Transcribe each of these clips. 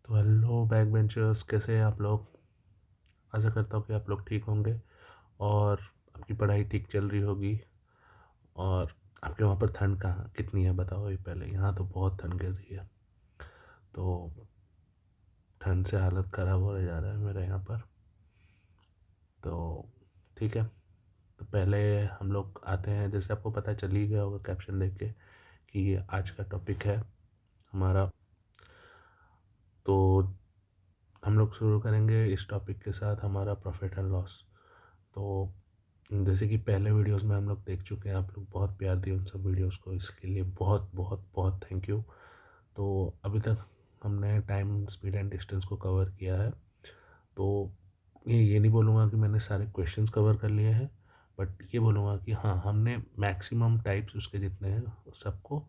तो hello back benchers, कैसे हैं आप लोग। आशा करता हूँ कि आप लोग ठीक होंगे और आपकी पढ़ाई ठीक चल रही होगी। और आपके वहाँ पर ठंड कहाँ कितनी है बताओ। ये पहले यहाँ तो बहुत ठंड गिर रही है। तो ठंड से हालत ख़राब हो जा रहा है मेरे यहाँ पर। तो ठीक है, तो पहले हम लोग आते हैं। जैसे आपको पता चल ही गया होगा कैप्शन देख के कि ये आज का टॉपिक है हमारा। तो हम लोग शुरू करेंगे इस टॉपिक के साथ हमारा प्रॉफिट एंड लॉस। तो जैसे कि पहले वीडियोस में हम लोग देख चुके हैं, आप लोग बहुत प्यार दिए उन सब वीडियोस को, इसके लिए बहुत बहुत बहुत थैंक यू। तो अभी तक हमने टाइम, स्पीड एंड डिस्टेंस को कवर किया है। तो ये नहीं बोलूँगा कि मैंने सारे क्वेश्चंस कवर कर लिए हैं, बट ये बोलूँगा कि हाँ, हमने मैक्सिमम टाइप्स उसके जितने हैं सबको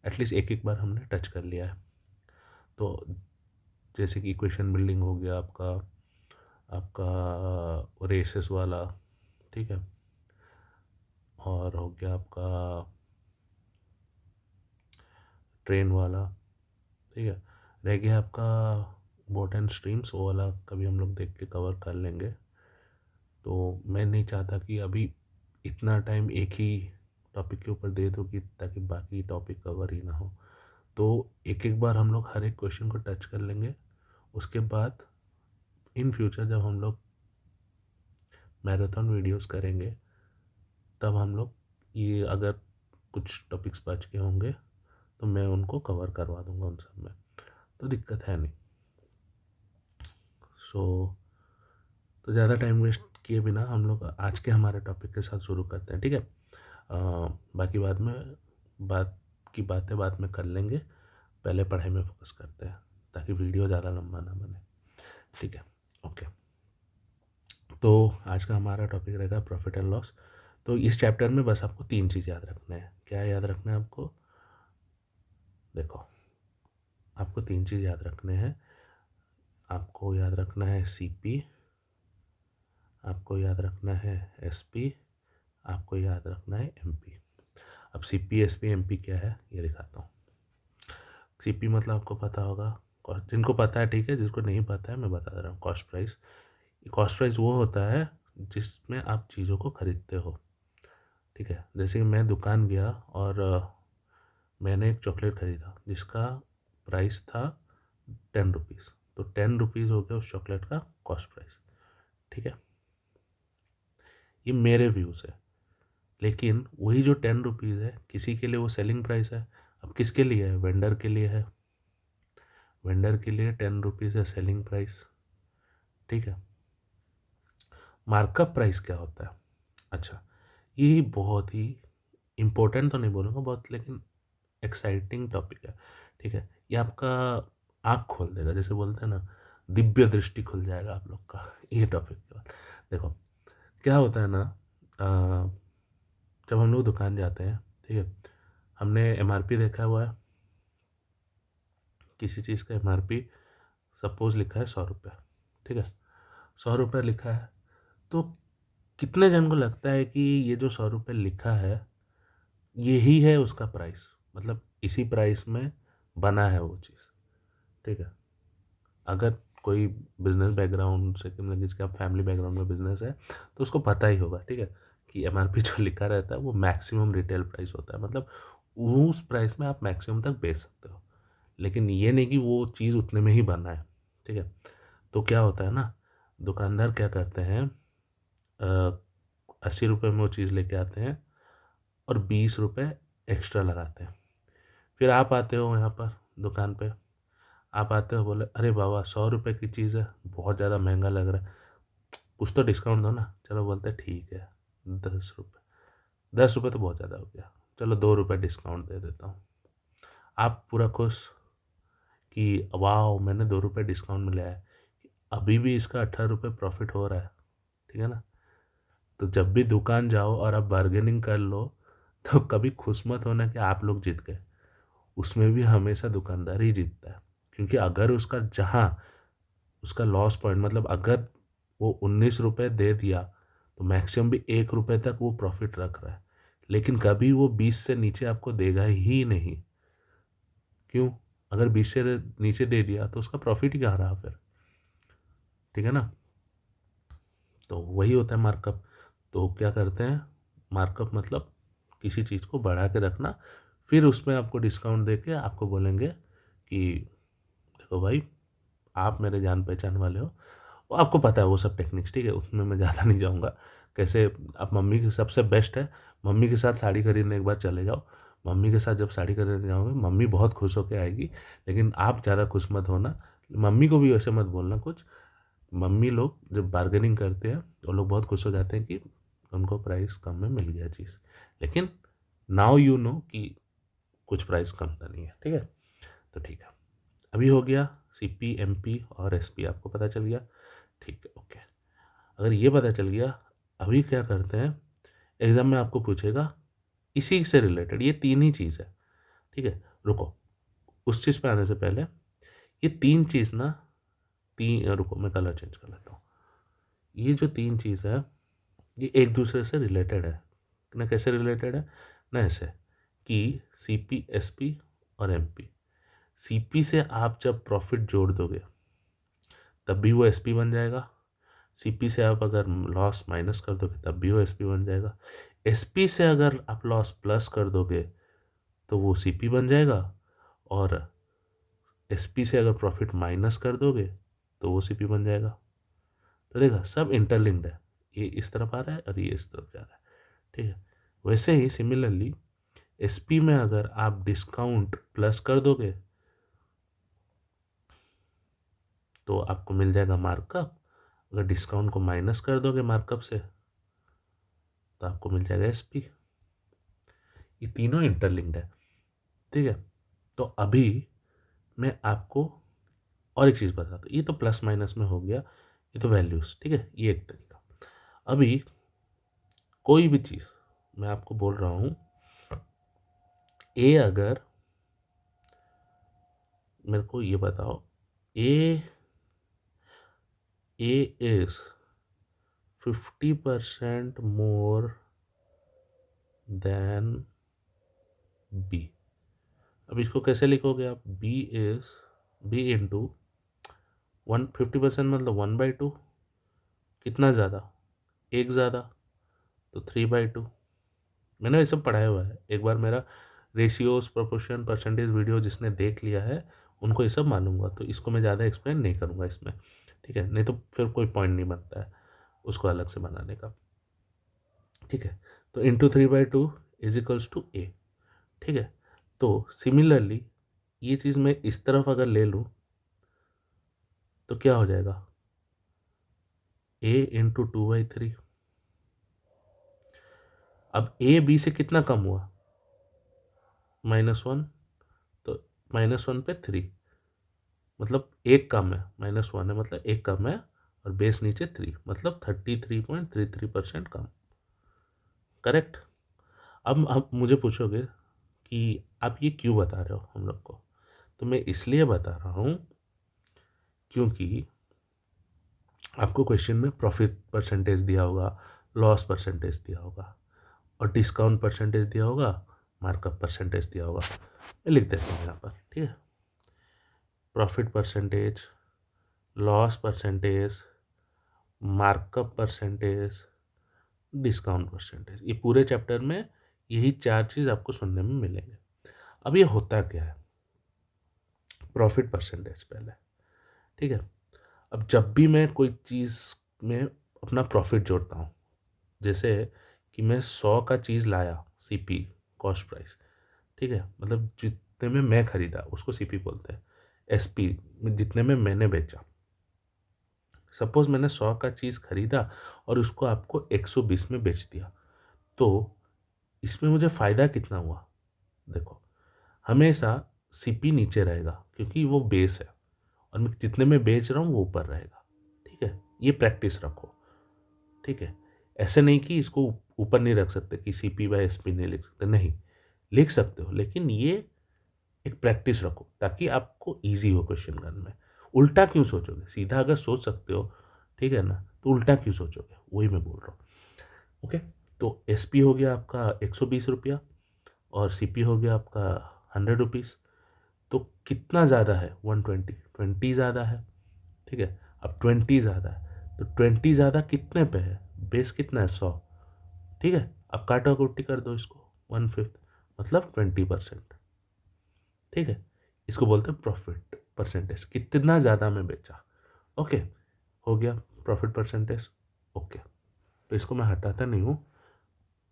एटलीस्ट एक एक बार हमने टच कर लिया है। तो जैसे कि इक्वेशन बिल्डिंग हो गया आपका आपका रेसेस वाला, ठीक है, और हो गया आपका ट्रेन वाला, ठीक है, रह गया आपका बोट एंड स्ट्रीम्स, वो वाला कभी हम लोग देख के कवर कर लेंगे। तो मैं नहीं चाहता कि अभी इतना टाइम एक ही टॉपिक के ऊपर दे दो कि ताकि बाकी टॉपिक कवर ही ना हो। तो एक एक बार हम लोग हर एक क्वेश्चन को टच कर लेंगे। उसके बाद इन फ्यूचर जब हम लोग मैराथन वीडियोस करेंगे तब हम लोग ये अगर कुछ टॉपिक्स बच के होंगे तो मैं उनको कवर करवा दूंगा उन सब में, तो दिक्कत है नहीं। सो तो ज़्यादा टाइम वेस्ट किए बिना हम लोग आज के हमारे टॉपिक के साथ शुरू करते हैं, ठीक है। बाकी बाद में बात की बातें बाद में कर लेंगे। पहले पढ़ाई में फोकस करते हैं ताकि वीडियो ज़्यादा लंबा ना बने, ठीक है। ओके, तो आज का हमारा टॉपिक रहेगा प्रॉफिट एंड लॉस। तो इस चैप्टर में बस आपको तीन चीज़ याद रखना है। क्या याद रखना है आपको? देखो, आपको तीन चीज़ याद रखने हैं। आपको याद रखना है सीपी, आपको याद रखना है एसपी, आपको याद रखना है एमपी। अब सीपी एसपी एमपी क्या है ये दिखाता हूँ। सीपी मतलब आपको पता होगा, जिनको पता है ठीक है, जिसको नहीं पता है मैं बता दे रहा हूँ। Cost price. कॉस्ट प्राइस वो होता है जिसमें आप चीज़ों को खरीदते हो, ठीक है। जैसे कि मैं दुकान गया और मैंने एक चॉकलेट खरीदा जिसका प्राइस था 10 रुपीज़। तो 10 रुपीज़ हो गया उस चॉकलेट का कॉस्ट प्राइस, ठीक है। ये मेरे व्यू से, लेकिन वही जो 10 रुपीज़ है किसी के लिए वो सेलिंग प्राइस है। अब किसके लिए है? वेंडर के लिए है। वेंडर के लिए 10 रुपीज़ है सेलिंग प्राइस, ठीक है। मार्कअप प्राइस क्या होता है? अच्छा, ये बहुत ही इम्पोर्टेंट तो नहीं बोलूँगा बहुत, लेकिन एक्साइटिंग टॉपिक है, ठीक है। ये आपका आँख खोल देगा, जैसे बोलते हैं ना, दिव्य दृष्टि खुल जाएगा आप लोग का ये टॉपिक के बाद। देखो क्या होता है ना, जब हम लोग दुकान जाते हैं, ठीक है, हमने एमआरपी देखा हुआ है किसी चीज़ का। एमआरपी सपोज लिखा है 100 रुपये, ठीक है, 100 रुपये लिखा है। तो कितने जन को लगता है कि ये जो 100 रुपये लिखा है यही है उसका प्राइस, मतलब इसी प्राइस में बना है वो चीज़, ठीक है। अगर कोई बिजनेस बैकग्राउंड से, मतलब जिसका फैमिली बैकग्राउंड में बिजनेस है, तो उसको पता ही होगा, ठीक है, कि एमआरपी जो लिखा रहता है वो मैक्सिमम रिटेल प्राइस होता है, मतलब उस प्राइस में आप मैक्सिमम तक बेच सकते हो। लेकिन ये नहीं कि वो चीज़ उतने में ही बना है, ठीक है। तो क्या होता है ना, दुकानदार क्या करते हैं, 80 रुपये में वो चीज़ लेके आते हैं और 20 रुपये एक्स्ट्रा लगाते हैं। फिर आप आते हो यहाँ पर दुकान पे, आप आते हो, बोले अरे बाबा 100 रुपये की चीज़ है, बहुत ज़्यादा महंगा लग रहा है, कुछ तो डिस्काउंट दो ना। चलो बोलते हैं ठीक है 10 रुपये। 10 रुपये तो बहुत ज़्यादा हो गया, चलो 2 रुपये डिस्काउंट दे देता हूँ। आप पूरा खुश कि वाह मैंने 2 रुपये डिस्काउंट में लिया है, अभी भी इसका 18 रुपये प्रॉफिट हो रहा है, ठीक है ना। तो जब भी दुकान जाओ और आप बार्गेनिंग कर लो तो कभी खुश मत होना कि आप लोग जीत गए। उसमें भी हमेशा दुकानदार ही जीतता है, क्योंकि अगर उसका जहाँ उसका लॉस पॉइंट, मतलब अगर वो 19 रुपये दे दिया तो मैक्सिमम भी 1 रुपये तक वो प्रॉफिट रख रहा है, लेकिन कभी वो 20 से नीचे आपको देगा ही नहीं। क्यों? अगर 20 से नीचे दे दिया तो उसका प्रॉफिट ही कहाँ रहा फिर, ठीक है ना। तो वही होता है मार्कअप। तो क्या करते हैं, मार्कअप मतलब किसी चीज़ को बढ़ा के रखना, फिर उसमें आपको डिस्काउंट दे के आपको बोलेंगे कि देखो भाई, आप मेरे जान पहचान वाले हो, वो आपको पता है वो सब टेक्निक्स, ठीक है, उसमें मैं ज़्यादा नहीं जाऊँगा। कैसे आप मम्मी के सबसे बेस्ट है, मम्मी के साथ साड़ी खरीदने एक बार चले जाओ। मम्मी के साथ जब साड़ी खरीदने जाओगे, मम्मी बहुत खुश होकर आएगी, लेकिन आप ज़्यादा खुश मत होना। मम्मी को भी वैसे मत बोलना कुछ। मम्मी लोग जब बार्गेनिंग करते हैं वो लोग बहुत खुश हो जाते हैं कि उनको प्राइस कम में मिल गया चीज़, लेकिन नाउ यू नो कि कुछ प्राइस कम था नहीं है, ठीक है। तो ठीक है, अभी हो गया सीपी, एमपी और एसपी आपको पता चल गया, ठीक है, ओके। अगर ये पता चल गया, अभी क्या करते हैं, एग्ज़ाम में आपको पूछेगा इसी से रिलेटेड, ये तीन ही चीज़ है, ठीक है। रुको, उस चीज़ पे आने से पहले ये तीन चीज़ ना, तीन, रुको मैं कलर चेंज कर लेता हूँ। ये जो तीन चीज़ है ये एक दूसरे से रिलेटेड है ना। कैसे रिलेटेड है ना, ऐसे कि सीपी, एसपी और एमपी। सीपी से आप जब प्रॉफिट जोड़ दोगे तब भी वो एसपी बन जाएगा। सीपी से आप अगर लॉस माइनस कर दोगे तब भी वो एसपी बन जाएगा। एसपी से अगर आप लॉस प्लस कर दोगे तो वो सीपी बन जाएगा, और एसपी से अगर प्रॉफिट माइनस कर दोगे तो वो सीपी बन जाएगा। तो देखा, सब इंटरलिंक्ड है, ये इस तरफ आ रहा है और ये इस तरफ जा रहा है, ठीक है। वैसे ही सिमिलरली एसपी में अगर आप डिस्काउंट प्लस कर दोगे तो आपको मिल जाएगा मार्कअप। अगर डिस्काउंट को माइनस कर दोगे मार्कअप से तो आपको मिल जाएगा एसपी। ये तीनों इंटरलिंक्ड है, ठीक है। तो अभी मैं आपको और एक चीज़ बताता हूँ। ये तो प्लस माइनस में हो गया, ये तो वैल्यूज़, ठीक है, ये एक तरीका। अभी कोई भी चीज़ मैं आपको बोल रहा हूँ, ए, अगर मेरे को ये बताओ, ए ए इज 50% मोर देन बी। अब इसको कैसे लिखोगे आप, बी इंटू 150% मतलब 1/2, कितना ज़्यादा, एक ज़्यादा, तो 3/2। मैंने ये सब पढ़ाया हुआ है, एक बार मेरा रेशियोज, प्रोपोर्शन, परसेंटेज वीडियो जिसने देख लिया है उनको ये सब मालूम हुआ, तो इसको मैं ज़्यादा एक्सप्लेन नहीं करूँगा इसमें, ठीक है, नहीं तो फिर कोई पॉइंट नहीं बनता है उसको अलग से बनाने का, ठीक है। तो इंटू 3/2 इज इक्वल्स टू ए, ठीक है। तो सिमिलरली ये चीज़ मैं इस तरफ अगर ले लूँ तो क्या हो जाएगा, ए इंटू 2/3। अब ए बी से कितना कम हुआ, -1, तो -1/3 मतलब एक कम है, -1 है मतलब एक कम है, और बेस नीचे 3 मतलब 33.33% कम, करेक्ट। अब आप मुझे पूछोगे कि आप ये क्यों बता रहे हो हम लोग को, तो मैं इसलिए बता रहा हूँ क्योंकि आपको क्वेश्चन में प्रॉफिट परसेंटेज दिया होगा, लॉस परसेंटेज दिया होगा, और डिस्काउंट परसेंटेज दिया होगा, मार्कअप परसेंटेज दिया होगा। मैं लिख देता हूँ यहाँ पर, ठीक है, profit percentage, loss percentage, markup percentage, discount percentage. ये पूरे चैप्टर में यही चार चीज़ आपको सुनने में मिलेंगे। अब ये होता क्या है, प्रॉफिट परसेंटेज पहले, ठीक है। अब जब भी मैं कोई चीज़ में अपना प्रॉफिट जोड़ता हूँ, जैसे कि मैं 100 का चीज़ लाया, सीपी, कॉस्ट प्राइस, ठीक है, मतलब जितने में मैं खरीदा उसको सीपी बोलते हैं। एसपी जितने में मैंने बेचा। सपोज मैंने 100 का चीज़ खरीदा और उसको आपको 120 में बेच दिया, तो इसमें मुझे फ़ायदा कितना हुआ, देखो, हमेशा सीपी नीचे रहेगा क्योंकि वो बेस है, और मैं जितने में बेच रहा हूँ वो ऊपर रहेगा, ठीक है। ये प्रैक्टिस रखो, ठीक है। ऐसे नहीं कि इसको ऊपर नहीं रख सकते कि CP/SP नहीं लिख सकते, नहीं, लिख सकते हो, लेकिन ये एक प्रैक्टिस रखो ताकि आपको ईजी हो क्वेश्चन करने में। उल्टा क्यों सोचोगे, सीधा अगर सोच सकते हो, ठीक है ना, तो उल्टा क्यों सोचोगे, वही मैं बोल रहा हूँ, ओके। तो SP हो गया आपका 120 रुपया, और CP हो गया आपका 100 रुपीज़। तो कितना ज़्यादा है 120, 20 ज़्यादा है, ठीक है। अब 20 ज़्यादा है तो 20 ज़्यादा कितने पे है, बेस कितना है 100, ठीक है। अब काटा कुटी कर दो इसको, 1/5 मतलब 20%, ठीक है। इसको बोलते हैं प्रॉफिट परसेंटेज, कितना ज़्यादा मैं बेचा। ओके, हो गया प्रॉफिट परसेंटेज। ओके, तो इसको मैं हटाता नहीं हूँ,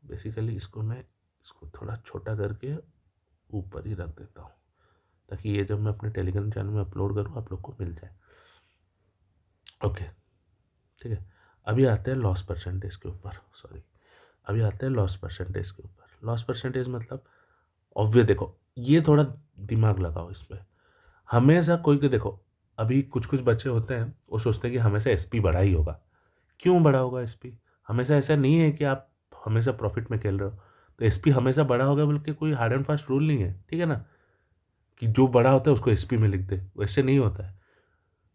बेसिकली इसको थोड़ा छोटा करके ऊपर ही रख देता हूँ, ताकि ये जब मैं अपने टेलीग्राम चैनल में अपलोड करूँ आप लोग को मिल जाए। ओके, ठीक है। अभी आते हैं लॉस परसेंटेज के ऊपर, सॉरी, अभी आते हैं लॉस परसेंटेज के ऊपर। लॉस परसेंटेज मतलब ऑब्वियस, देखो ये थोड़ा दिमाग लगाओ इस पर। हमेशा कोई के देखो, अभी कुछ कुछ बच्चे होते हैं वो सोचते हैं कि हमेशा एसपी बढ़ा ही होगा। क्यों बढ़ा होगा एसपी? हमेशा ऐसा नहीं है कि आप हमेशा प्रॉफिट में खेल रहे हो तो एसपी हमेशा बढ़ा होगा, बल्कि कोई हार्ड एंड फास्ट रूल नहीं है, ठीक है ना, कि जो बड़ा होता है उसको एसपी में लिख दे, वैसे नहीं होता है।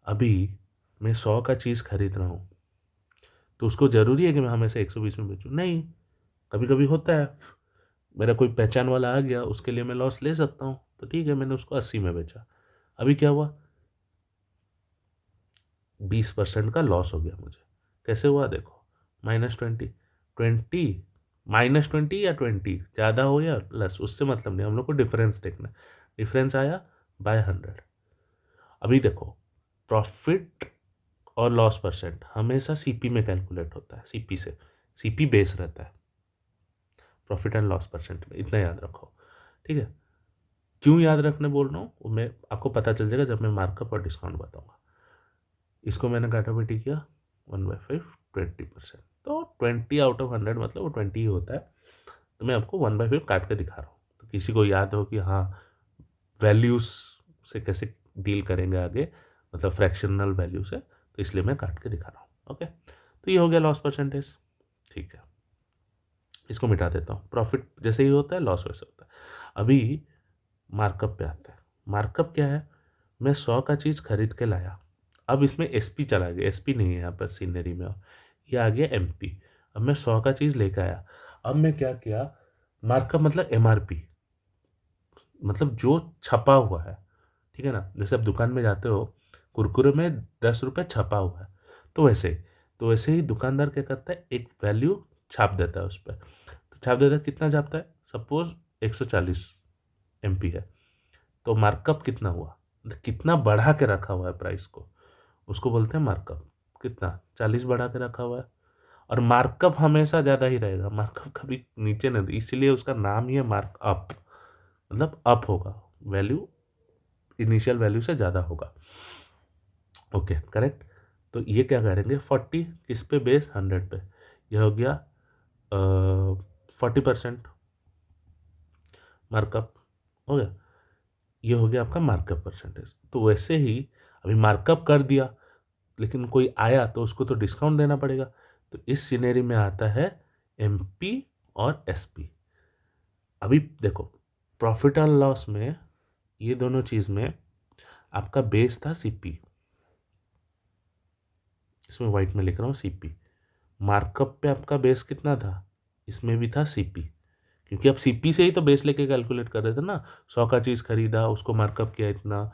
अभी मैं 100 का चीज़ खरीद रहा हूँ तो उसको ज़रूरी है कि मैं हमेशा 120 में बेचूँ? नहीं, कभी कभी होता है मेरा कोई पहचान वाला आ गया, उसके लिए मैं लॉस ले सकता हूँ, तो ठीक है मैंने उसको 80 में बेचा। अभी क्या हुआ, 20% का लॉस हो गया मुझे। कैसे हुआ देखो, -20, 20, -20 या 20 ज़्यादा हो या प्लस, उससे मतलब नहीं, हम लोग को डिफरेंस देखना है। डिफरेंस आया बाय 100। अभी देखो, प्रॉफिट और लॉस परसेंट हमेशा सीपी में कैलकुलेट होता है, सीपी से, सीपी बेस रहता है प्रॉफिट एंड लॉस परसेंट में, इतना याद रखो, ठीक है। क्यों याद रखने बोल रहा हूँ वो मैं आपको पता चल जाएगा जब मैं मार्कअप और डिस्काउंट बताऊंगा। इसको मैंने काटा बेटी किया 1/5, 20%, तो 20/100 मतलब वो 20 ही होता है। तो मैं आपको 1/5 काट के दिखा रहा हूँ, तो किसी को याद हो कि हाँ वैल्यूज से कैसे डील करेंगे आगे, मतलब फ्रैक्शनल वैल्यू से, तो इसलिए मैं काट के दिखा रहा हूँ। ओके, तो ये हो गया लॉस परसेंटेज, ठीक है। इसको मिटा देता हूँ, प्रॉफिट जैसे ही होता है लॉस वैसे होता है। अभी मार्कअप पे आता है। मार्कअप क्या है, मैं 100 का चीज़ खरीद के लाया, अब इसमें एसपी चला गया, एसपी नहीं है यहाँ पर सीनरी में, ये आ गया एमपी। अब मैं 100 का चीज़ लेकर आया, अब मैं क्या किया, मार्कअप मतलब एमआरपी, मतलब जो छपा हुआ है, ठीक है ना। जैसे आप दुकान में जाते हो, कुरकुरे में 10 रुपये छपा हुआ है, तो वैसे ही दुकानदार क्या करता है, एक वैल्यू छाप देता है उस पर। तो छाप देता है, कितना छापता है, सपोज 140 एमपी है, तो मार्कअप कितना हुआ, मतलब कितना बढ़ा के रखा हुआ है प्राइस को, उसको बोलते हैं मार्कअप। कितना, 40 बढ़ा के रखा हुआ है। और मार्कअप हमेशा ज़्यादा ही रहेगा, मार्कअप कभी नीचे नहीं, इसीलिए उसका नाम ही है मार्कअप, मतलब अप होगा, वैल्यू इनिशियल वैल्यू से ज़्यादा होगा। Okay, correct. तो ये क्या करेंगे, 40 किस पे, बेस 100 पे, यह हो गया 40% मार्कअप हो गया। ये हो गया आपका मार्कअप परसेंटेज। तो वैसे ही अभी मार्कअप कर दिया, लेकिन कोई आया तो उसको तो डिस्काउंट देना पड़ेगा, तो इस सिनेरी में आता है एमपी और एसपी। अभी देखो, प्रॉफिट और लॉस में, ये दोनों चीज़ में आपका बेस था सीपी, इसमें वाइट में लिख रहा हूँ सीपी। मार्कअप पे आपका बेस कितना था, इसमें भी था सीपी, क्योंकि आप सीपी से ही तो बेस लेके कैलकुलेट कर रहे थे ना। 100 का चीज़ खरीदा, उसको मार्कअप किया इतना,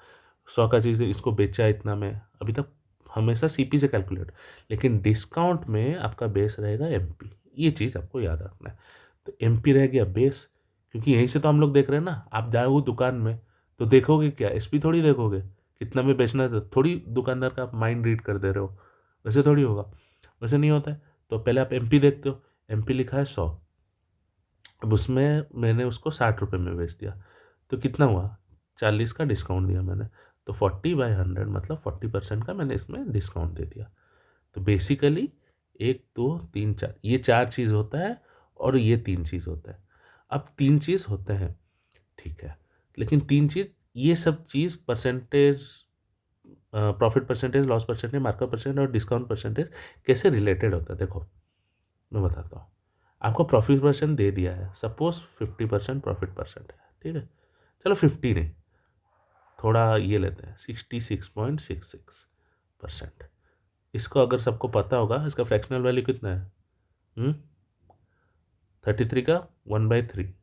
100 का चीज़ इसको बेचा इतना में, अभी तक हमेशा सीपी से कैलकुलेट। लेकिन डिस्काउंट में आपका बेस रहेगा एमपी, ये चीज़ आपको याद रखना है। तो एमपी रह गया बेस, क्योंकि यहीं से तो हम लोग देख रहे हैं ना। आप जाओगे दुकान में तो देखोगे क्या, एसपी थोड़ी देखोगे, कितना में बेचना है, थोड़ी दुकानदार का आप माइंड रीड कर दे रहे हो, वैसे थोड़ी होगा, वैसे नहीं होता है। तो पहले आप एमपी देखते हो, एमपी लिखा है 100, अब उसमें मैंने उसको 60 रुपये में बेच दिया, तो कितना हुआ, 40 का डिस्काउंट दिया मैंने, तो 40/100 मतलब 40% का मैंने इसमें डिस्काउंट दे दिया। तो बेसिकली 1, 2, 3, 4, ये 4 चीज़ होता है, और ये 3 चीज़ होता है। अब 3 चीज़ होते हैं, ठीक है, लेकिन 3 चीज़, ये सब चीज़ percentage, profit percentage, loss percentage, markup percentage और डिस्काउंट परसेंटेज कैसे रिलेटेड होता है, देखो मैं बताता हूँ। आपको प्रॉफिट परसेंट दे दिया है, सपोज 50% प्रॉफिट परसेंट है, ठीक है, चलो 50 नहीं, थोड़ा ये लेते हैं 66.66%। इसको अगर सबको पता होगा, इसका फ्रैक्शनल वैल्यू कितना है, 33 का 1/3,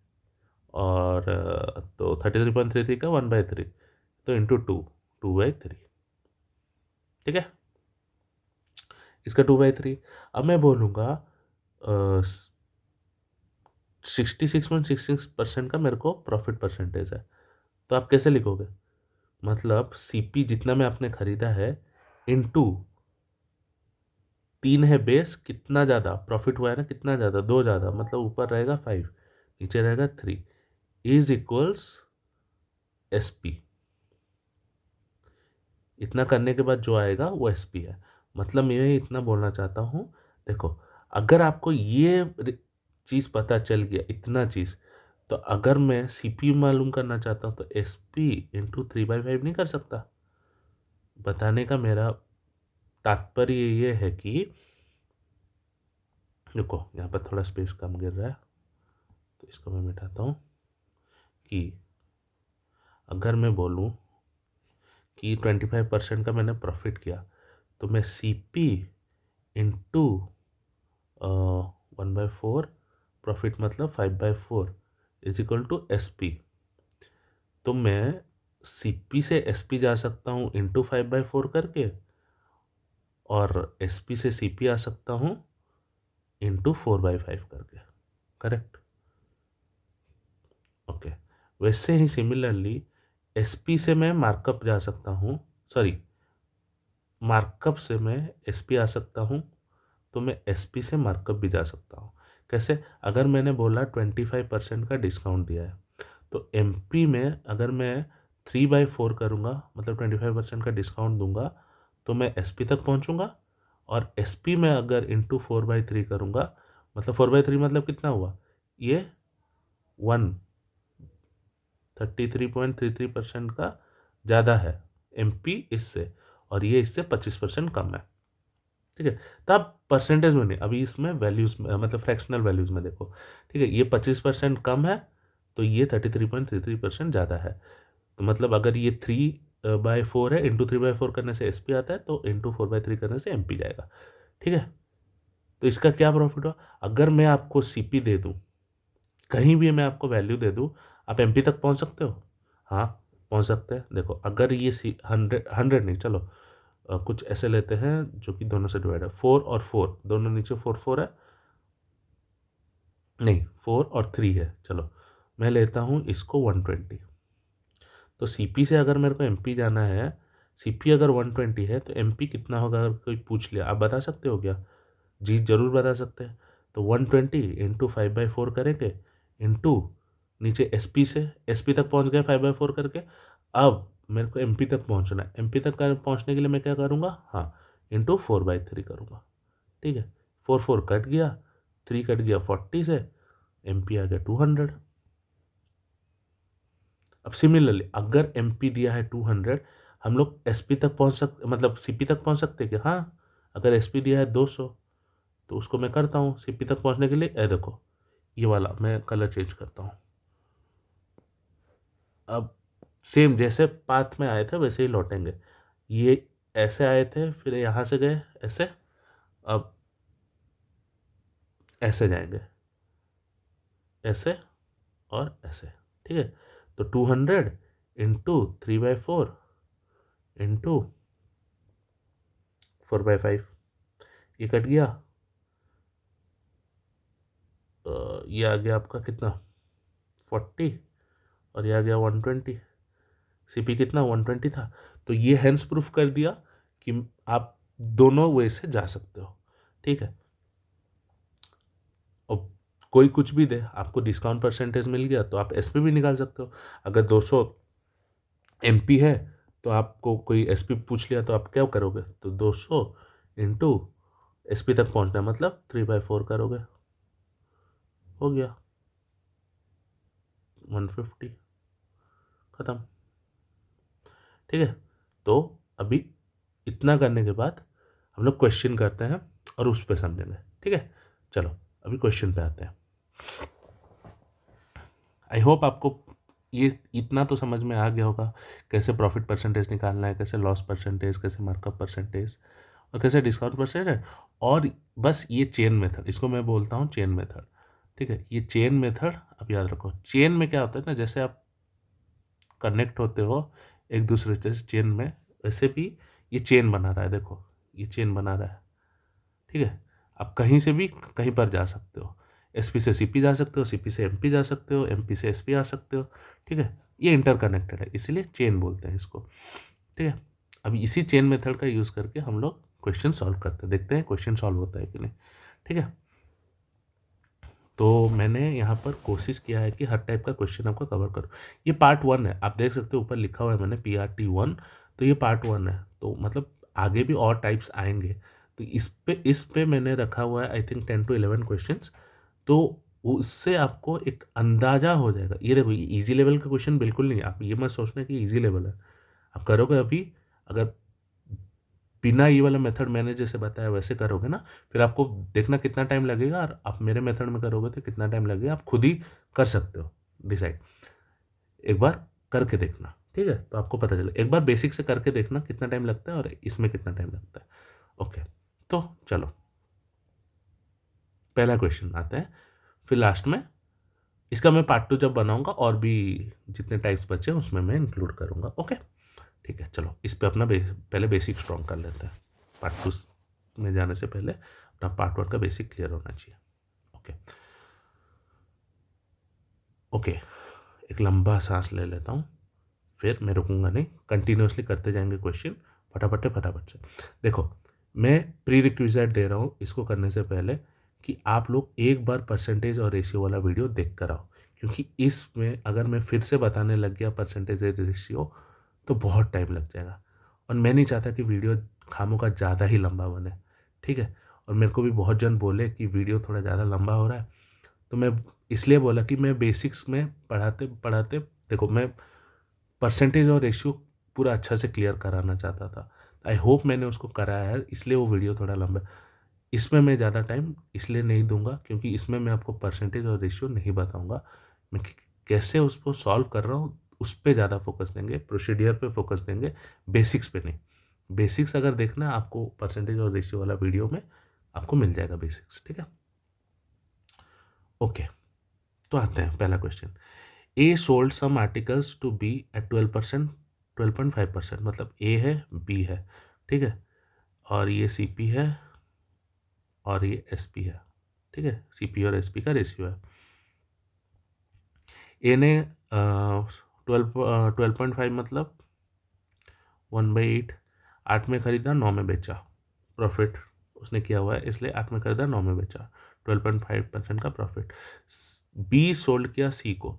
और तो 33.33 का 1/3, तो इंटू 2/3, ठीक है। इसका 2/3। अब मैं बोलूँगा 66.66% का मेरे को प्रॉफिट परसेंटेज है, तो आप कैसे लिखोगे? मतलब सीपी जितना में आपने खरीदा है इंटू 3 है बेस, कितना ज़्यादा प्रॉफिट हुआ है ना, कितना ज़्यादा, 2 ज़्यादा, मतलब ऊपर रहेगा 5, नीचे रहेगा 3, इज इक्वल्स SP। इतना करने के बाद जो आएगा वो SP है। मतलब मैं इतना बोलना चाहता हूँ, देखो, अगर आपको ये चीज़ पता चल गया, इतना चीज़, तो अगर मैं CPU मालूम करना चाहता हूँ तो SP इंटू 3/5 नहीं कर सकता। बताने का मेरा तात्पर्य ये है कि देखो, यहाँ पर थोड़ा स्पेस कम गिर रहा है, तो इसको मैं मिटाता हूँ, कि अगर मैं बोलूँ कि 25% का मैंने प्रॉफिट किया, तो मैं CP इंटू 1/4, प्रॉफिट मतलब 5/4 इज इक्वल टू SP। तो मैं CP से SP जा सकता हूँ इंटू 5/4 करके, और SP से CP आ सकता हूँ इंटू 4/5 करके, करेक्ट? ओके। वैसे ही सिमिलरली SP से मैं मार्कअप जा सकता हूँ, सॉरी, मार्कअप से मैं SP आ सकता हूँ, तो मैं SP से मार्कअप भी जा सकता हूँ। कैसे? अगर मैंने बोला 25% का डिस्काउंट दिया है, तो MP में अगर मैं 3/4 करूँगा, मतलब 25% का डिस्काउंट दूंगा, तो मैं SP तक पहुँचूँगा। और SP में अगर इंटू 4/3 करूँगा, मतलब 4/3 मतलब कितना हुआ, ये 133.33% का ज़्यादा है MP इससे, और ये इससे 25% कम है, ठीक है। तब परसेंटेज में नहीं, अभी इसमें वैल्यूज में, मतलब फ्रैक्शनल वैल्यूज में देखो, ठीक है, ये 25% कम है, तो ये 33.33% ज़्यादा है। तो मतलब अगर ये 3/4 है, इंटू 3/4 करने से SP आता है, तो इंटू 4/3 करने से MP जाएगा, ठीक है। तो इसका क्या प्रॉफिट हुआ? अगर मैं आपको CP दे दूँ, कहीं भी मैं आपको वैल्यू दे दूँ, आप MP तक पहुँच सकते हो? हाँ, पहुँच सकते हैं। देखो, अगर ये 100 नहीं, चलो कुछ ऐसे लेते हैं जो कि दोनों से डिवाइड है, 4 और 4 दोनों नीचे, 4 है, नहीं 4 और 3 है, चलो मैं लेता हूँ इसको 120। तो CP से अगर मेरे को MP जाना है, CP अगर 120 है, तो MP कितना होगा? अगर कोई पूछ लिया, आप बता सकते हो क्या? जी जरूर बता सकते हैं। तो 120 इंटू 5/4 करेंगे, इंटू नीचे SP से, SP तक पहुंच गए 5/4 करके। अब मेरे को MP तक पहुंचना है, MP तक पहुंचने के लिए मैं क्या करूंगा? हाँ, इंटू 4/3 करूंगा, ठीक है। 4 कट गया, 3 कट गया 40 से, MP आ गया 200। अब सिमिलरली अगर MP दिया है 200, हम लोग SP तक पहुंच सकते, मतलब CP तक पहुंच सकते हैं क्या? हाँ, अगर SP दिया है 200, तो उसको मैं करता हूँ CP तक पहुंचने के लिए, देखो ये वाला मैं कलर चेंज करता हूँ। अब सेम जैसे पाथ में आए थे वैसे ही लौटेंगे। ये ऐसे आए थे, फिर यहाँ से गए ऐसे, अब ऐसे जाएंगे, ऐसे और ऐसे, ठीक है। तो 200 इंटू 3/4 इंटू 4/5, ये कट गया, ये आ गया आपका कितना, 40, और ये आ गया 120। CP कितना, 120 था। तो ये हैंस प्रूफ कर दिया कि आप दोनों वे से जा सकते हो, ठीक है। अब कोई कुछ भी दे, आपको डिस्काउंट परसेंटेज मिल गया, तो आप SP भी निकाल सकते हो। अगर 200 MP है, तो आपको कोई SP पूछ लिया, तो आप क्या करोगे? तो 200 इंटू SP तक पहुंचना है, मतलब 3/4 करोगे, हो गया 150, खत्म, ठीक है। तो अभी इतना करने के बाद हम लोग क्वेश्चन करते हैं और उस पर समझेंगे, ठीक है। चलो अभी क्वेश्चन पे आते हैं। आई होप आपको ये इतना तो समझ में आ गया होगा, कैसे प्रॉफिट परसेंटेज निकालना है, कैसे लॉस परसेंटेज, कैसे मार्कअप परसेंटेज, और कैसे डिस्काउंट परसेंटेज। और बस ये चेन मेथड, इसको मैं बोलता हूँ चेन मेथड, ठीक है। ये चेन मेथड अब याद रखो। चेन में क्या होता है ना, जैसे आप कनेक्ट होते हो एक दूसरे से चेन में, वैसे भी ये चेन बना रहा है, देखो ये चेन बना रहा है, ठीक है। आप कहीं से भी कहीं पर जा सकते हो, एसपी से सीपी जा सकते हो, सीपी से एमपी जा सकते हो, एमपी से एसपी आ सकते हो, ठीक है। ये इंटरकनेक्टेड है, इसीलिए चेन बोलते हैं इसको, ठीक है। अब इसी चेन मेथड का यूज़ करके हम लोग क्वेश्चन सॉल्व करते हैं, देखते हैं क्वेश्चन सॉल्व होता है कि नहीं, ठीक है। तो मैंने यहाँ पर कोशिश किया है कि हर टाइप का क्वेश्चन आपका कवर करूँ। ये पार्ट 1 है, आप देख सकते हो ऊपर लिखा हुआ है मैंने PRT 1, तो ये पार्ट 1 है, तो मतलब आगे भी और टाइप्स आएंगे। तो इस पे मैंने रखा हुआ है आई थिंक 10 to 11 क्वेश्चंस, तो उससे आपको एक अंदाज़ा हो जाएगा। ये देखो, ये ईजी लेवल का क्वेश्चन बिल्कुल नहीं है, आप ये मत सोचना कि ईजी लेवल है। आप करोगे अभी, अगर बिना ये वाला मेथड मैंने जैसे बताया वैसे करोगे ना, फिर आपको देखना कितना टाइम लगेगा, और आप मेरे मेथड में करोगे तो कितना टाइम लगेगा, आप खुद ही कर सकते हो डिसाइड। एक बार करके देखना, ठीक है, तो आपको पता चले। एक बार बेसिक से करके देखना कितना टाइम लगता है और इसमें कितना टाइम लगता है। ओके, तो चलो पहला क्वेश्चन आता है, फिर लास्ट में इसका मैं पार्ट 2 जब बनाऊंगा और भी जितने टाइप्स बचे हैं उसमें मैं इंक्लूड करूंगा। ओके, ठीक है, चलो इस पे अपना पहले बेसिक स्ट्रॉन्ग कर लेते हैं। पार्ट 2 में जाने से पहले अपना पार्ट 1 का बेसिक क्लियर होना चाहिए। ओके ओके, एक लंबा सांस ले लेता हूँ, फिर मैं रुकूंगा नहीं, कंटिन्यूसली करते जाएंगे क्वेश्चन फटाफट से। देखो, मैं प्री रिक्विजिट दे रहा हूँ इसको करने से पहले कि आप लोग एक बार परसेंटेज और रेशियो वाला वीडियो देख कर आओ, क्योंकि इसमें अगर मैं फिर से बताने लग गया परसेंटेज रेशियो तो बहुत टाइम लग जाएगा, और मैं नहीं चाहता कि वीडियो खामों का ज़्यादा ही लंबा बने, ठीक है। और मेरे को भी बहुत जन बोले कि वीडियो थोड़ा ज़्यादा लंबा हो रहा है, तो मैं इसलिए बोला कि मैं बेसिक्स में पढ़ाते पढ़ाते, देखो मैं परसेंटेज और रेशियो पूरा अच्छा से क्लियर कराना चाहता था। आई होप मैंने उसको कराया है, इसलिए वो वीडियो थोड़ा लंबा। इसमें मैं ज़्यादा टाइम इसलिए नहीं दूंगा क्योंकि इसमें मैं आपको परसेंटेज और रेशियो नहीं बताऊंगा, मैं कैसे उसको सॉल्व कर रहा हूँ उस पर ज़्यादा फोकस देंगे, प्रोसीडियर पे फोकस देंगे, बेसिक्स पे नहीं। बेसिक्स अगर देखना है आपको, परसेंटेज और रेशियो वाला वीडियो में आपको मिल जाएगा बेसिक्स, ठीक है। ओके, तो आते हैं पहला question. A sold some articles to be at 12%, 12.5%, मतलब ए है, बी है, ठीक है, और ये सी पी है और ये एस पी है, ठीक है। सी पी और एस पी का रेशियो है। ए ने 12.5 मतलब 1/8, 8 में खरीदा 9 में बेचा, प्रॉफिट उसने किया हुआ है, इसलिए 8 में खरीदा 9 में बेचा, 12.5% का प्रॉफिट। बी सोल्ड किया सी को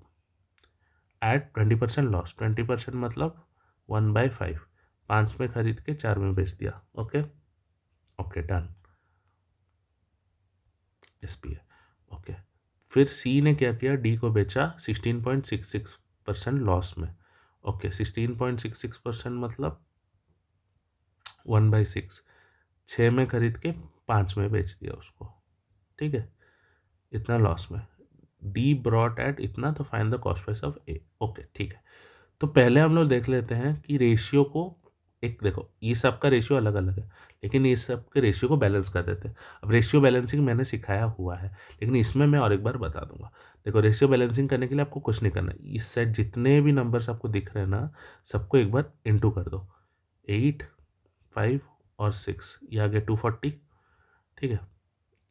एट 20% लॉस, 20% मतलब 1/5, 5 में खरीद के 4 में बेच दिया। Okay okay, done, S P है। ओके, फिर सी ने क्या किया, डी को बेचा 16.66% लॉस में। ओके, 16.66% मतलब 1/6, 6 में खरीद के 5 में बेच दिया उसको, ठीक है, इतना लॉस में। डी ब्रॉट एट इतना, तो find the cost price of A. Okay, ठीक है। तो पहले हम लोग देख लेते हैं कि रेशियो को, एक देखो ये सब का रेशियो अलग अलग है, लेकिन ये सब के रेशियो को बैलेंस कर देते हैं। अब रेशियो बैलेंसिंग मैंने सिखाया हुआ है, लेकिन इसमें मैं और एक बार बता दूंगा। देखो, रेशियो बैलेंसिंग करने के लिए आपको कुछ नहीं करना है, इस सेट जितने भी नंबर्स आपको दिख रहे हैं ना, सबको एक बार इंटू कर दो, 8, 5 और 6, ये आ गया 240, ठीक है।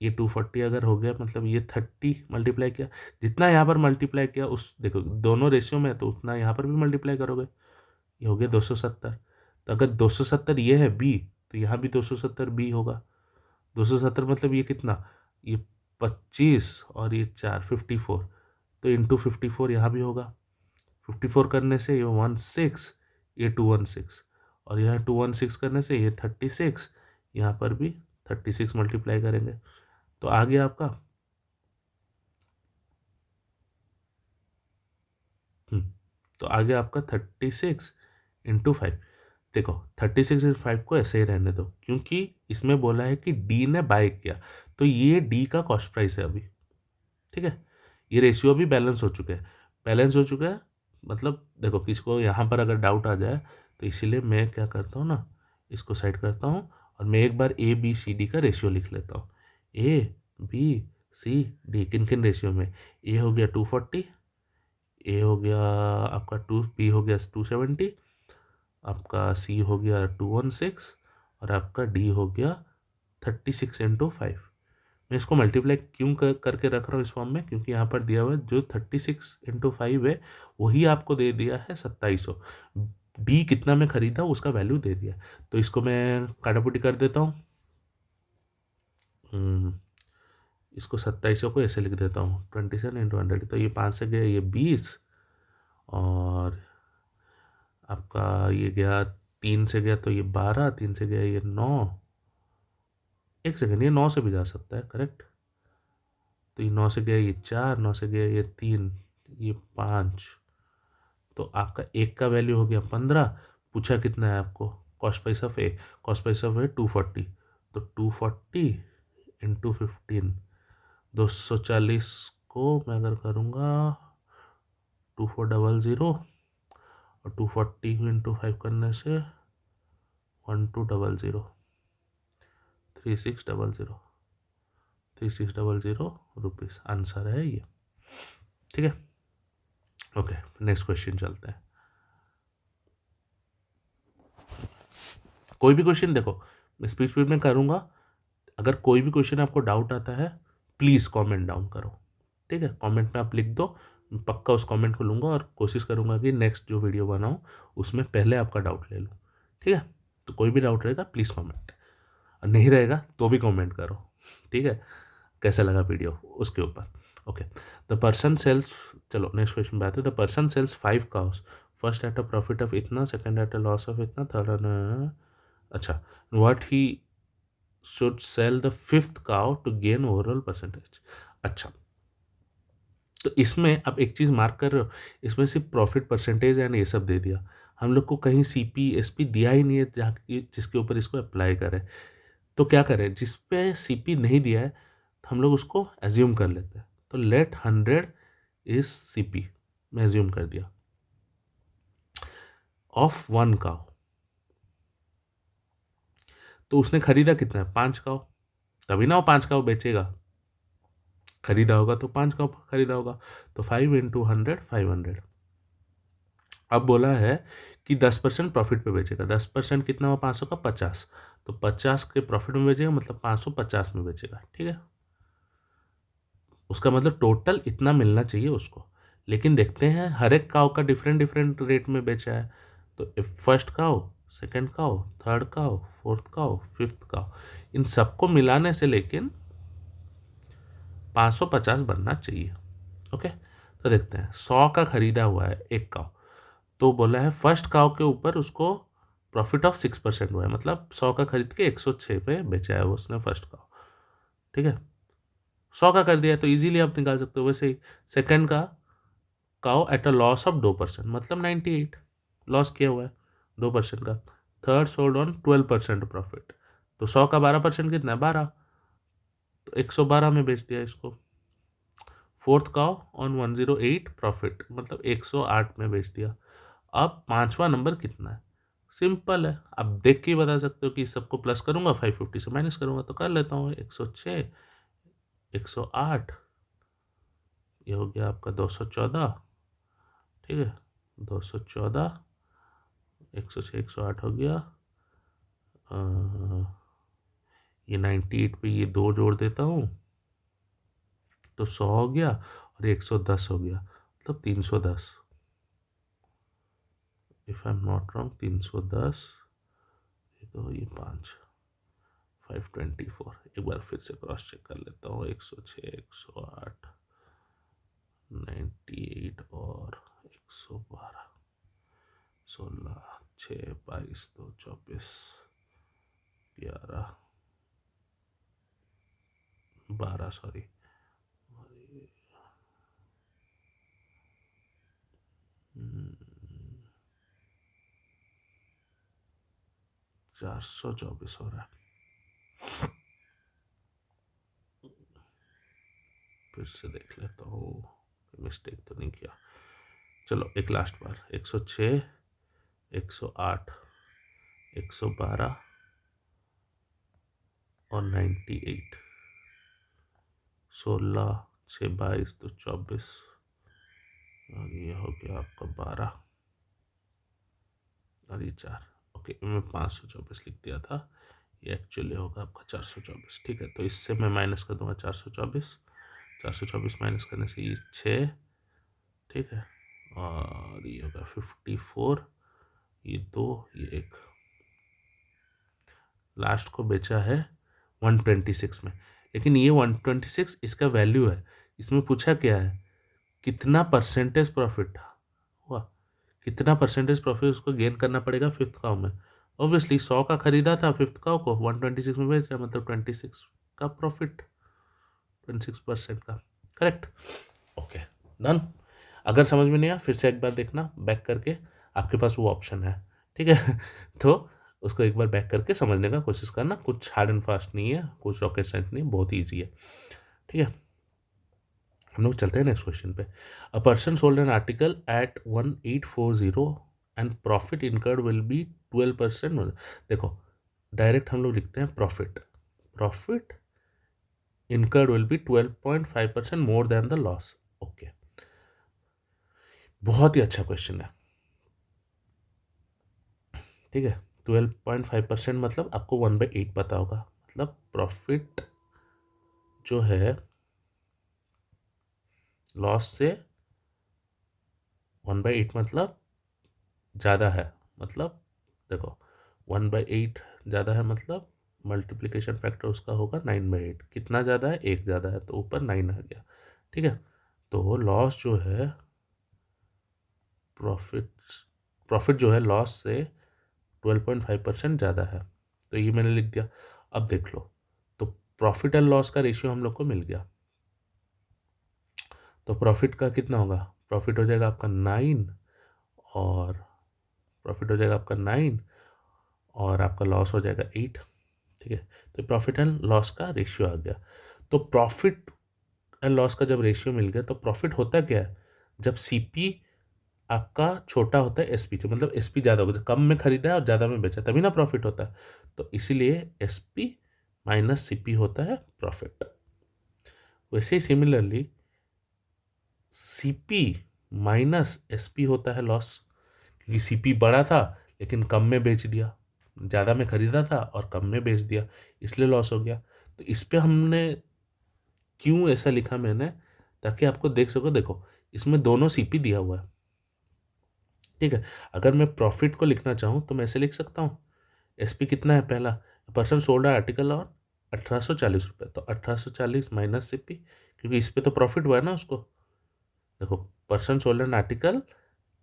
ये 240 अगर हो गया, मतलब ये 30 मल्टीप्लाई किया, जितना यहाँ पर मल्टीप्लाई किया उस, देखो दोनों रेशियो में है तो उतना यहाँ पर भी मल्टीप्लाई करोगे, ये हो गया 270। तो अगर 270 ये है बी, तो यहाँ भी 270 बी होगा। 270 मतलब ये कितना, ये 25 और ये 4, 54, तो इंटू 54 यहाँ भी होगा। 54 करने से ये 16, ये 216, और यहाँ 216 करने से ये 36, यहाँ पर भी 36 मल्टीप्लाई करेंगे तो आ गया आपका तो आ गया आपका 36 × 5। देखो 36 × 5 को ऐसे ही रहने दो, क्योंकि इसमें बोला है कि डी ने बाय किया, तो ये डी का कॉस्ट प्राइस है अभी, ठीक है। ये रेशियो अभी बैलेंस हो चुके हैं, बैलेंस हो चुका है, मतलब देखो किसी को यहाँ पर अगर डाउट आ जाए, तो इसीलिए मैं क्या करता हूँ ना, इसको साइड करता हूँ और मैं एक बार ए बी सी डी का रेशियो लिख लेता हूँ। ए बी सी डी किन किन रेशियो में, ए हो गया 240, ए हो गया आपका 2, बी हो गया 270, आपका सी हो गया 216 और आपका डी हो गया 36 × 5। मैं इसको मल्टीप्लाई क्यों करके रख रहा हूँ इस फॉर्म में, क्योंकि यहाँ पर दिया हुआ है जो 36 × 5 है वही आपको दे दिया है 2700। डी कितना मैं खरीदा उसका वैल्यू दे दिया। तो इसको मैं काटापुटी कर देता हूँ। इसको 2700 को ऐसे लिख देता हूँ 27 × 100। तो ये 5 से गया ये 20 और आपका ये गया 3 से गया तो ये 12, 3 से गया ये 9। एक सेकेंड, ये 9 से भी जा सकता है करेक्ट। तो ये 9 से गया ये 4, 9 से गया ये 3, ये 5। तो आपका एक का वैल्यू हो गया 15। पूछा कितना है आपको, cost price of A. Cost price of A 240। तो 240 × 15, 240 को मैं अगर करूँगा 2400 और 240 × 5 करने से 1200, 3600, 3600 रुपीज़ आंसर है ये। ठीक है, ओके नेक्स्ट क्वेश्चन चलते हैं। कोई भी क्वेश्चन देखो मैं स्पीड में करूँगा, अगर कोई भी क्वेश्चन आपको डाउट आता है प्लीज़ कमेंट डाउन करो। ठीक है, कमेंट में आप लिख दो, मैं पक्का उस कमेंट को लूँगा और कोशिश करूँगा कि नेक्स्ट जो वीडियो बनाऊँ उसमें पहले आपका डाउट ले लूँ। ठीक है, तो कोई भी डाउट रहेगा प्लीज़ कमेंट, और नहीं रहेगा तो भी कमेंट करो। ठीक है, कैसा लगा वीडियो उसके ऊपर। ओके, द पर्सन सेल्स, चलो नेक्स्ट क्वेश्चन पे आते हैं। The person sells 5 cows, first at a profit of इतना, second at a loss of इतना, थर्ड अच्छा what he should sell the fifth cow to gain overall percentage. अच्छा, तो इसमें आप एक चीज़ मार्क कर रहे हो, इसमें सिर्फ प्रॉफिट परसेंटेज एंड ये सब दे दिया, हम लोग को कहीं सीपी एसपी दिया ही नहीं है जहाँ जिसके ऊपर इसको अप्लाई करें। तो क्या करें, जिस पे सीपी नहीं दिया है हम लोग उसको एज्यूम कर लेते हैं। तो लेट 100 इज सीपी, मैं एज्यूम कर दिया, ऑफ 1 काउ। तो उसने खरीदा कितना है, 5 काउ, तभी ना वो 5 काउ बेचेगा। खरीदा होगा तो 5 काउ खरीदा होगा। तो 5 × 100 500। अब बोला है कि 10% प्रॉफिट पे बेचेगा। 10% कितना हुआ 500 का 50। तो 50 के प्रॉफिट में बेचेगा, मतलब 550 में बेचेगा। ठीक है, उसका मतलब टोटल इतना मिलना चाहिए उसको। लेकिन देखते हैं हर एक काव का डिफरेंट डिफरेंट रेट में बेचा है। तो फर्स्ट काव, सेकंड काव, थर्ड काव, फोर्थ काव, फिफ्थ काव, इन सबको मिलाने से लेकिन 550 बनना चाहिए। ओके, तो देखते हैं 100 का खरीदा हुआ है एक काव, तो बोला है फर्स्ट काव के ऊपर उसको प्रॉफिट ऑफ 6% हुआ है, मतलब 100 का खरीद के 106 पे बेचा है उसने फर्स्ट काव। ठीक है, 100 का कर दिया तो इजीली आप निकाल सकते हो। वैसे ही सेकंड का cow eight a loss of 2%, मतलब 98 लॉस किया हुआ है 2% का। थर्ड सोल्ड ऑन 12% प्रॉफिट, तो 100 का 12% कितना है 12, तो 112 में बेच दिया इसको। फोर्थ काउ ऑन 108 प्रॉफिट, मतलब 108 में बेच दिया। अब पांचवा नंबर कितना है, सिंपल है, आप देख के ही बता सकते हो कि सबको प्लस करूंगा 550 से माइनस करूंगा, तो कर लेता हूँ 106, 108, ये हो गया आपका 214। ठीक है, 214, 106, 108 हो गया। ये 98 पे ये 2 जोड़ देता हूँ तो 100 हो गया, और 110 हो गया, मतलब 310। If I am not wrong 310, ये तो ये 5, 524। एक बार फिर से क्रॉस चेक कर लेता हूँ, 106, 108, 98 और 112, 16, 6, 22, 2, 24, 11, 12, सॉरी 424 हो रहा है। फिर से देख लेता हूँ मिस्टेक तो नहीं किया। चलो एक लास्ट बार, 106, 108, 112 और 98, 16, 6, 22, तो 24, और ये हो गया आपका 12। और ये 4। ओके, मैं 524 लिख दिया था, ये एक्चुअली होगा आपका 424। ठीक है, तो इससे मैं माइनस कर दूंगा 424, 424 माइनस करने से ये 6। ठीक है, और ये होगा 54, ये 2, ये 1। लास्ट को बेचा है 126 में, लेकिन ये 126 इसका वैल्यू है। इसमें पूछा क्या है, कितना परसेंटेज प्रॉफिट हुआ, कितना परसेंटेज प्रॉफिट उसको गेन करना पड़ेगा फिफ्थ काउ में। ऑब्वियसली 100 का खरीदा था, फिफ्थ काउ को 126 में बेच रहा, मतलब 26 का प्रॉफिट, 26% का। करेक्ट। Okay, done. अगर समझ में नहीं आया फिर से एक बार देखना बैक करके, आपके पास वो ऑप्शन है। ठीक है तो उसको एक बार बैक करके समझने का कोशिश करना, कुछ हार्ड एंड फास्ट नहीं है, कुछ रॉकेट साइंस नहीं, बहुत ईजी है। ठीक है, हम लोग चलते हैं नेक्स्ट क्वेश्चन पे। A person sold an article at 1840 and profit incurred will be 12%। देखो, डायरेक्ट हम लोग लिखते हैं profit, profit incurred will be 12.5% more than the loss. Okay, बहुत ही अच्छा क्वेश्चन है। ठीक है, 12.5% मतलब आपको 1/8 पता होगा, मतलब प्रॉफिट जो है लॉस से 1/8 मतलब ज़्यादा है। मतलब देखो, 1/8 ज़्यादा है मतलब मल्टीप्लिकेशन फैक्टर उसका होगा 9/8। कितना ज़्यादा है, 1 ज़्यादा है, तो ऊपर 9 आ गया। ठीक है, तो लॉस जो है प्रॉफिट, प्रॉफिट जो है लॉस से 12.5% ज़्यादा है, तो ये मैंने लिख दिया। अब देख लो, तो प्रॉफिट एंड लॉस का रेशियो हम लोग को मिल गया, तो प्रॉफिट का कितना होगा, प्रॉफिट हो जाएगा आपका 9, और प्रॉफिट हो जाएगा आपका 9, और आपका लॉस हो जाएगा 8। ठीक है, तो प्रॉफिट एंड लॉस का रेशियो आ गया। तो प्रॉफिट एंड लॉस का जब रेशियो मिल गया, तो प्रॉफिट होता क्या है, जब सीपी आपका छोटा होता है एसपी से, मतलब एसपी ज़्यादा होगा, कम में खरीदा है और ज़्यादा में बेचा, तभी ना प्रॉफिट होता है। तो इसीलिए एसपी माइनस सीपी होता है प्रॉफिट। वैसे ही सिमिलरली सीपी माइनस एसपी होता है लॉस, क्योंकि सीपी बड़ा था लेकिन कम में बेच दिया, ज़्यादा में खरीदा था और कम में बेच दिया, इसलिए लॉस हो गया। तो इस पे हमने क्यों ऐसा लिखा मैंने, ताकि आपको देख सको। देखो, इसमें दोनों सीपी दिया हुआ है। ठीक है, अगर मैं प्रॉफिट को लिखना चाहूँ तो मैं ऐसे लिख सकता हूँ, एसपी कितना है पहला, पर्सन सोल्ड आर्टिकल और 1840 रुपये, तो 1840 माइनस सीपी, क्योंकि इस पे तो प्रॉफिट हुआ है ना उसको। देखो, पर्सन सोल्ड एन आर्टिकल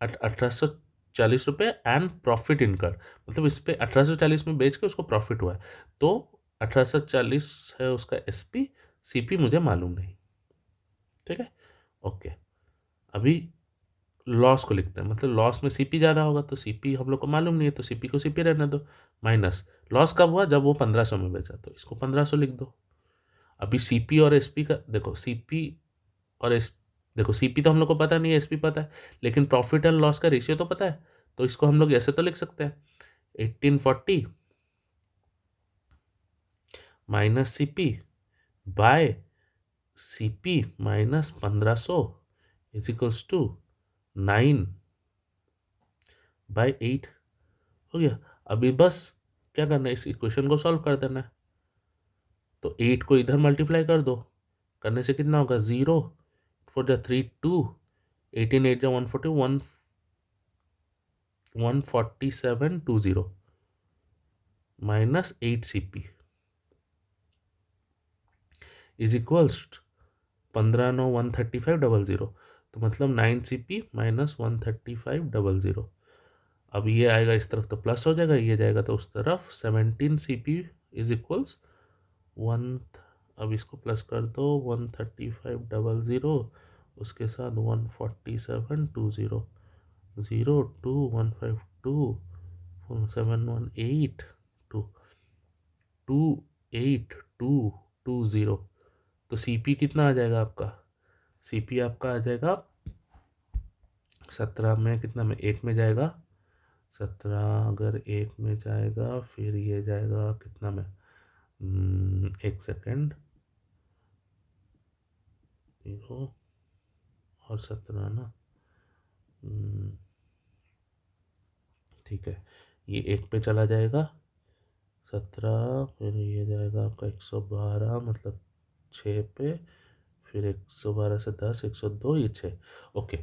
1840 रुपये एंड प्रॉफिट इनकर, मतलब इस पे 1840 में बेच के उसको प्रॉफिट हुआ है, तो 1840 है उसका एसपी, सीपी मुझे मालूम नहीं। ठीक है, ओके। अभी लॉस को लिखते हैं, मतलब लॉस में सीपी ज़्यादा होगा, तो सीपी हम लोग को मालूम नहीं है, तो सीपी को सीपी रहने दो। माइनस लॉस कब हुआ, जब वो 1500 में बेचा, तो इसको 1500 लिख दो। अभी सीपी और एसपी का देखो, सीपी और एस, देखो सीपी तो हम लोग को पता नहीं है, एसपी पता है, लेकिन प्रॉफिट एंड लॉस का रेशियो तो पता है, तो इसको हम लोग ऐसे तो लिख सकते हैं, 1840 minus CP by CP minus 1500 is equals to 9/8। हो गया। अभी बस क्या करना है, इस इक्वेशन को सॉल्व कर देना है। तो 8 को इधर मल्टीप्लाई कर दो, करने से कितना होगा, 0 फोर जा 3 2, 18 8 जा 140, 14720 माइनस 8 CP इज इक्वल्स 15 9 13500, तो मतलब 9 CP माइनस 13500। अब ये आएगा इस तरफ तो प्लस हो जाएगा, ये जाएगा तो उस तरफ, 17 CP इज इक्वल्स 1। अब इसको प्लस कर दो, 13500 उसके साथ 14720, 0 2 152 718 28220। तो सीपी कितना आ जाएगा आपका, सीपी आपका आ जाएगा 17 में, कितना में, एक में जाएगा, 17 अगर एक में जाएगा फिर ये जाएगा कितना में, एक सेकेंड, 0 और 17 ना, ठीक है, ये 1 पे चला जाएगा 17, फिर ये जाएगा आपका 112 मतलब 6 पे, फिर 112 से 10, 102, ये 6। ओके,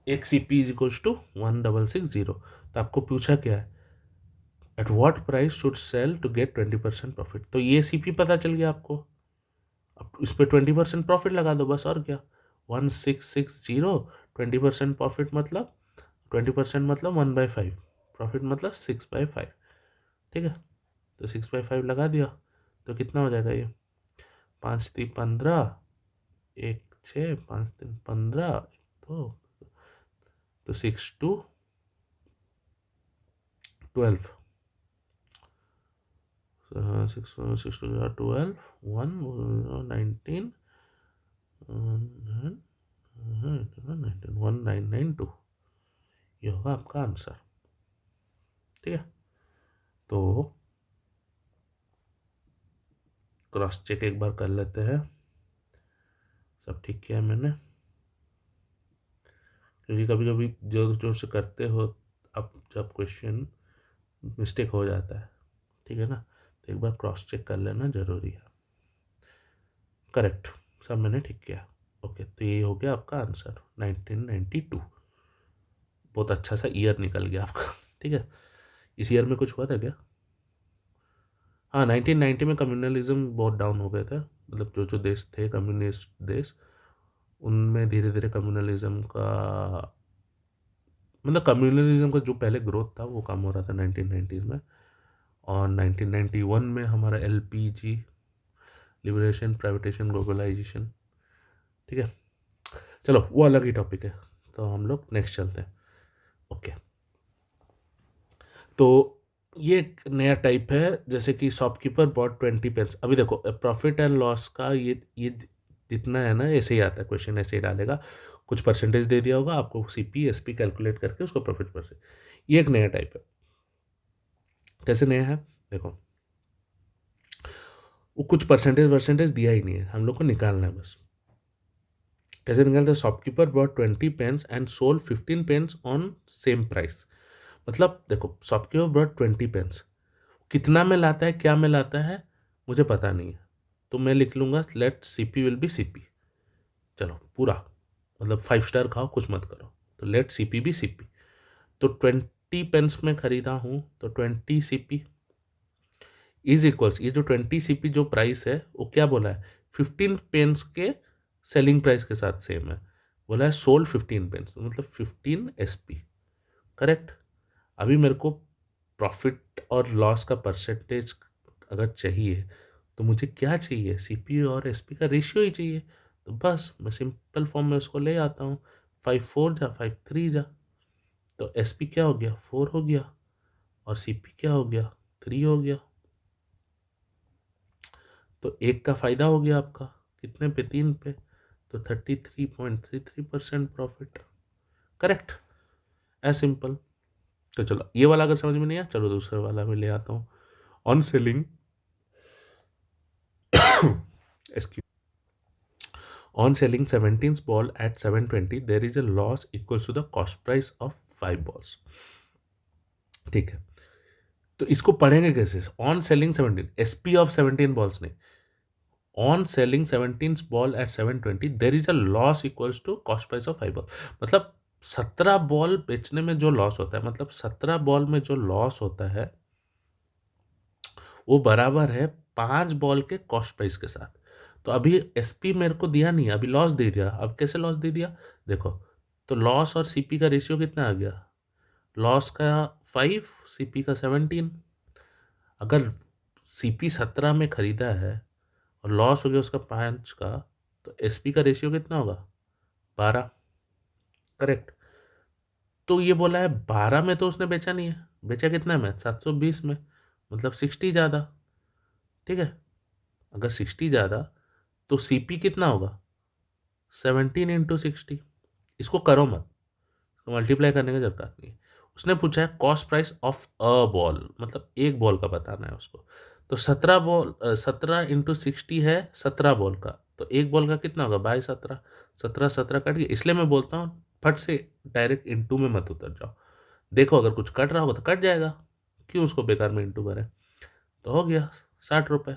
एक C P is equals to 1660। तो आपको पूछा क्या है, at what price should sell to get 20% profit. तो ये सी पी पता चल गया आपको, अब इस पर 20% प्रॉफिट लगा दो बस, और क्या। 1660, 20% प्रॉफिट मतलब 20% मतलब 1/5, प्रॉफिट मतलब 6/5। ठीक है, तो 6/5 लगा दिया तो कितना हो जाएगा ये, 5×3 = 15, 1 6, 5×3 = 15, तो 6×2 = 12, 6×2 = 12, 19, 1992, ये होगा आपका आंसर। ठीक है, तो क्रॉस चेक एक बार कर लेते हैं, सब ठीक किया मैंने, क्योंकि कभी कभी जोर जोर से करते हो अब जब क्वेश्चन मिस्टेक हो जाता है। ठीक है ना, तो एक बार क्रॉस चेक कर लेना ज़रूरी है। करेक्ट, सब मैंने ठीक किया। ओके, तो ये हो गया आपका आंसर 1992। बहुत अच्छा सा ईयर निकल गया आपका। ठीक है, इस ईयर में कुछ हुआ था क्या? हाँ, 1990 में कम्युनलिज्म बहुत डाउन हो गए थे, मतलब जो जो देश थे कम्युनिस्ट देश, उनमें धीरे धीरे कम्युनलिज्म का, मतलब कम्युनलिज्म का जो पहले ग्रोथ था वो कम हो रहा था 1990s में। और 1991 में हमारा LPG, लिबरेशन प्राइवेटेशन ग्लोबलाइजेशन। ठीक है, चलो वो अलग ही टॉपिक है, तो हम लोग नेक्स्ट चलते हैं। ओके, तो ये एक नया टाइप है, जैसे कि शॉपकीपर बॉट 20 पेंस। अभी देखो प्रॉफिट एंड लॉस का ये जितना है ना, ऐसे ही आता है क्वेश्चन, ऐसे ही डालेगा, कुछ परसेंटेज दे दिया होगा आपको, CP SP कैलकुलेट करके उसको प्रॉफिट पर से। ये एक नया टाइप है। कैसे नया है, देखो वो कुछ परसेंटेज दिया ही नहीं है, हम लोग को निकालना है बस। कैसे निकालते हैं, shopkeeper bought 20 pence and sold 15 pence on same price. मतलब देखो शॉपकीपर बॉट 20 पेंस, कितना में लाता है, क्या में लाता है मुझे पता नहीं है, तो मैं लिख लूँगा let CP will be CP। चलो पूरा, मतलब 5 स्टार खाओ कुछ मत करो, तो लेट CP बी CP। तो 20 पेंस में खरीदा हूँ, तो 20 CP इज इक्वल्स, ये जो 20 CP जो प्राइस है वो क्या बोला है, 15 पेंस के सेलिंग प्राइस के साथ सेम है, बोला है सोल्ड 15 पेंस, मतलब 15 SP। करेक्ट। अभी मेरे को प्रॉफिट और लॉस का परसेंटेज अगर चाहिए, तो मुझे क्या चाहिए, CP और SP का रेशियो ही चाहिए। तो बस मैं सिंपल फॉर्म में उसको ले आता हूँ, 5 4 जा 5 3 जा, तो SP क्या हो गया 4 हो गया, और CP क्या हो गया 3 हो गया। तो एक का फायदा हो गया आपका, कितने पे, 3 पे, तो 33.33% प्रॉफिट। Correct, as simple. तो चलो ये वाला अगर समझ में नहीं आया, चलो दूसरे वाला में ले आता हूँ। On selling excuse, on selling 17th ball at 720 there is a loss equals to the cost price of 5 balls। ठीक है, तो इसको पढ़ेंगे कैसे, on selling 17, SP of 17 balls नहीं, on selling 17th ball at 720 there is a loss equals to cost price of 5 ball. मतलब 17 ball बेचने में जो लॉस होता है, मतलब 17 बॉल में जो लॉस होता है वो बराबर है 5 बॉल के कॉस्ट प्राइस के साथ। तो अभी SP मेरे को दिया नहीं, अभी लॉस दे दिया। अब कैसे लॉस दे दिया, देखो, तो लॉस और CP का रेशियो कितना आ गया, लॉस का 5, CP का 17। अगर CP 17 में खरीदा है और लॉस हो गया उसका 5 का, तो SP का रेशियो कितना होगा 12। करेक्ट। तो ये बोला है 12 में, तो उसने बेचा नहीं है, बेचा कितना में 720 में, मतलब 60 ज़्यादा। ठीक है, अगर 60 ज़्यादा तो CP कितना होगा 17 × 60। इसको करो मत, मल्टीप्लाई करने की जरूरत नहीं है। उसने पूछा है cost price of a ball, मतलब एक बॉल का बताना है उसको। तो 17 × 60 है 17 बॉल का, तो एक बॉल का कितना होगा 17 17 17 कट गया। इसलिए मैं बोलता हूँ फट से डायरेक्ट इनटू में मत उतर जाओ, देखो अगर कुछ कट रहा होगा तो कट जाएगा, क्यों उसको बेकार में इंटू करें। तो हो गया 60 रुपये,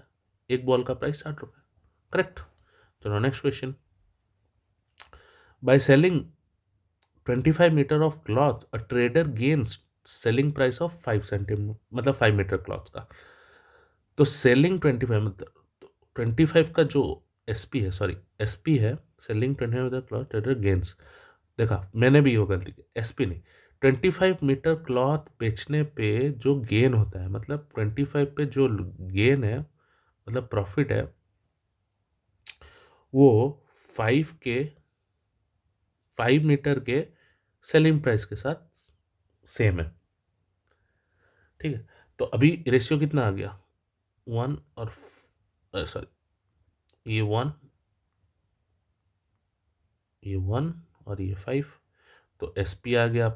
एक बॉल का प्राइस 60 रुपये, करेक्ट। चलो next question. By selling 25 metre of cloth a trader gains selling price of 5 centimetre, मतलब 5 मीटर क्लॉथ का। तो सेलिंग 25 मतलब 25 का जो एसपी है, सॉरी एसपी है, selling 25 metre cloth trader gains. देखा मैंने भी वो गलती की, एसपी नहीं। 25 मीटर क्लॉथ बेचने पे जो गेन होता है, मतलब 25 पे जो गेन है, मतलब प्रॉफिट है, वो 5 मीटर के सेलिंग प्राइस के साथ सेम है। ठीक है, तो अभी रेशियो कितना आ गया, 1 और सॉरी ये 1, ये 1 और ये 5। तो एसपी आ गया,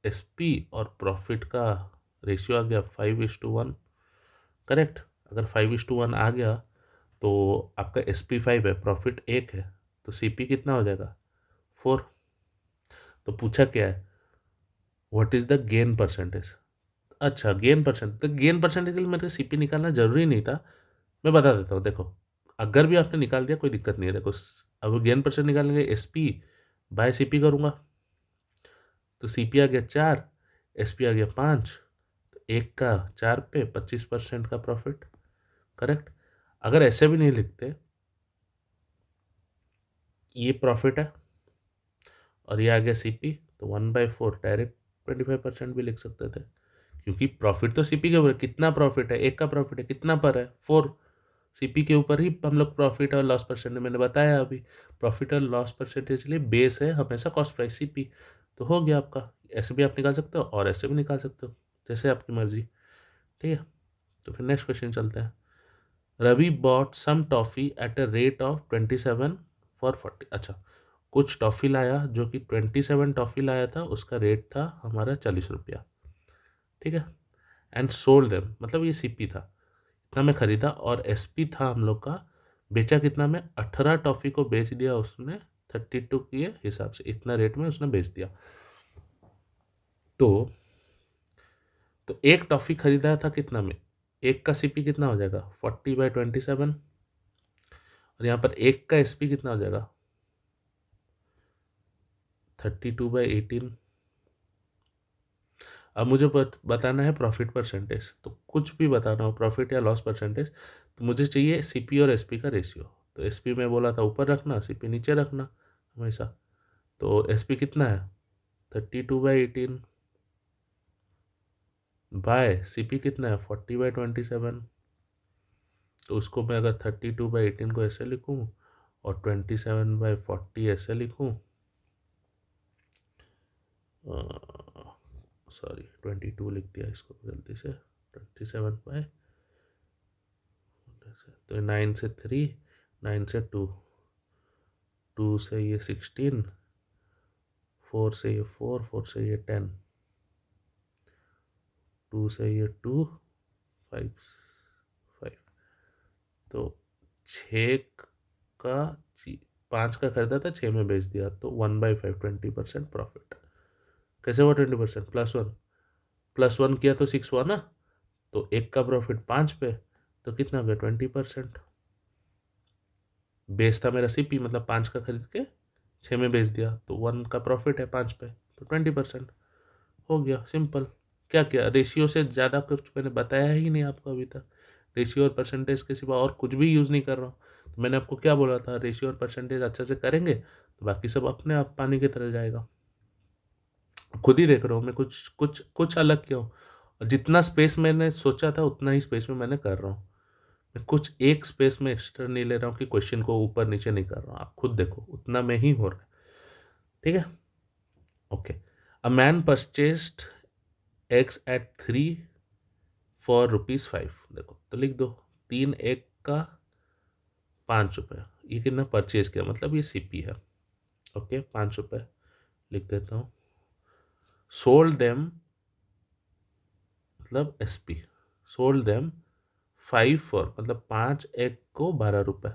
एसपी और प्रॉफिट का रेशियो आ गया 5:1, करेक्ट। अगर 5:1 आ गया तो आपका एसपी 5 है, प्रॉफिट 1 है, तो सीपी कितना हो जाएगा 4। तो पूछा क्या है, what is the gain percentage. अच्छा गेन परसेंट, तो गेन परसेंटेज के लिए मेरे सीपी निकालना जरूरी नहीं था, मैं बता देता हूँ। देखो अगर भी आपने निकाल दिया कोई दिक्कत नहीं है। देखो अब गेन परसेंट निकालेंगे, एसपी बाय सीपी करूँगा, तो सीपी आ गया 4, एसपी आ गया 5, तो एक का 4 पे 25% का प्रॉफिट, करेक्ट। अगर ऐसे भी नहीं लिखते, ये प्रॉफिट है और ये आ गया सीपी, तो 1/4 डायरेक्ट 25% भी लिख सकते थे, क्योंकि प्रॉफिट तो सीपी के ऊपर, कितना प्रॉफिट है, एक का प्रॉफिट है, कितना पर है 4, सीपी के ऊपर ही हम लोग प्रॉफिट और लॉस परसेंटेज, मैंने बताया अभी, प्रॉफिट और लॉस परसेंटेज के लिए बेस है हमेशा कॉस्ट प्राइस सीपी। तो हो गया आपका, ऐसे भी आप निकाल सकते हो और ऐसे भी निकाल सकते हो, जैसे आपकी मर्जी। ठीक है, तो फिर नेक्स्ट क्वेश्चन चलते हैं। Ravi bought some toffee at a rate of 27 for 40। अच्छा, कुछ टॉफ़ी लाया जो कि 27 टॉफ़ी लाया था, उसका रेट था हमारा 40 रुपया। ठीक है, एंड सोल्ड देम, मतलब ये सीपी था, इतना में खरीदा, और एसपी था हम लोग का, बेचा कितना में, 18 टॉफ़ी को बेच दिया उसने 32 के हिसाब से, इतना रेट में उसने बेच दिया। तो एक टॉफ़ी खरीदा था कितना में, एक का सीपी कितना हो जाएगा 40/27, और यहाँ पर एक का एसपी कितना हो जाएगा 32/18। अब मुझे बताना है प्रॉफिट परसेंटेज, तो कुछ भी बताना हो, प्रॉफिट या लॉस परसेंटेज, तो मुझे चाहिए सीपी और एसपी का रेशियो। तो एसपी में बोला था ऊपर रखना, सीपी नीचे रखना हमेशा। तो एसपी कितना है 32/18, बाय सीपी कितना है 40/27। तो उसको मैं अगर 32/18 को ऐसे लिखूँ और 27/40 ऐसे लिखूँ, सॉरी 22 लिख दिया इसको गलती से, 27 तो 9 से 3, 9 से 2, 2 से ये 16, 4 से ये 4, 4 से ये 10, 2 से ये 2, 5, 5। तो 6 का 5 का खरीदा था, 6 में बेच दिया, तो 1/5 20% प्रॉफिट। कैसे हुआ 20%, +1 किया तो 6 हुआ ना, तो एक का प्रॉफिट 5 पे, तो कितना हो गया 20%। बेच था मेरा सीपी, मतलब 5 का खरीद के 6 में बेच दिया, तो 1 का प्रॉफिट है 5 पे, तो 20% हो गया, सिंपल। क्या क्या रेशियो से ज़्यादा कुछ मैंने बताया ही नहीं आपको अभी तक, रेशियो और परसेंटेज के सिवा और कुछ भी यूज़ नहीं कर रहा हूँ। तो मैंने आपको क्या बोला था, रेशियो और परसेंटेज अच्छे से करेंगे तो बाकी सब अपने आप पानी की तरह जाएगा। खुद ही देख रहा हूँ मैं, कुछ कुछ कुछ अलग क्यों, और जितना स्पेस मैंने सोचा था उतना ही स्पेस में मैंने कर रहा हूँ। मैं कुछ एक स्पेस में एक्स्ट्रा नहीं ले रहा हूँ कि क्वेश्चन को ऊपर नीचे नहीं कर रहा हूँ, आप खुद देखो उतना में ही हो रहा है। ठीक है, okay. A man purchased eggs eight 3 for ₹5। देखो तो लिख दो, 3 एग का 5 रुपये, ये कितना परचेज किया, मतलब ये सीपी है। ओके 5 रुपये लिख देता हूँ। सोल्ड देम, मतलब एसपी, सोल्ड देम 5 फॉर, मतलब 5 एग को 12 रुपये,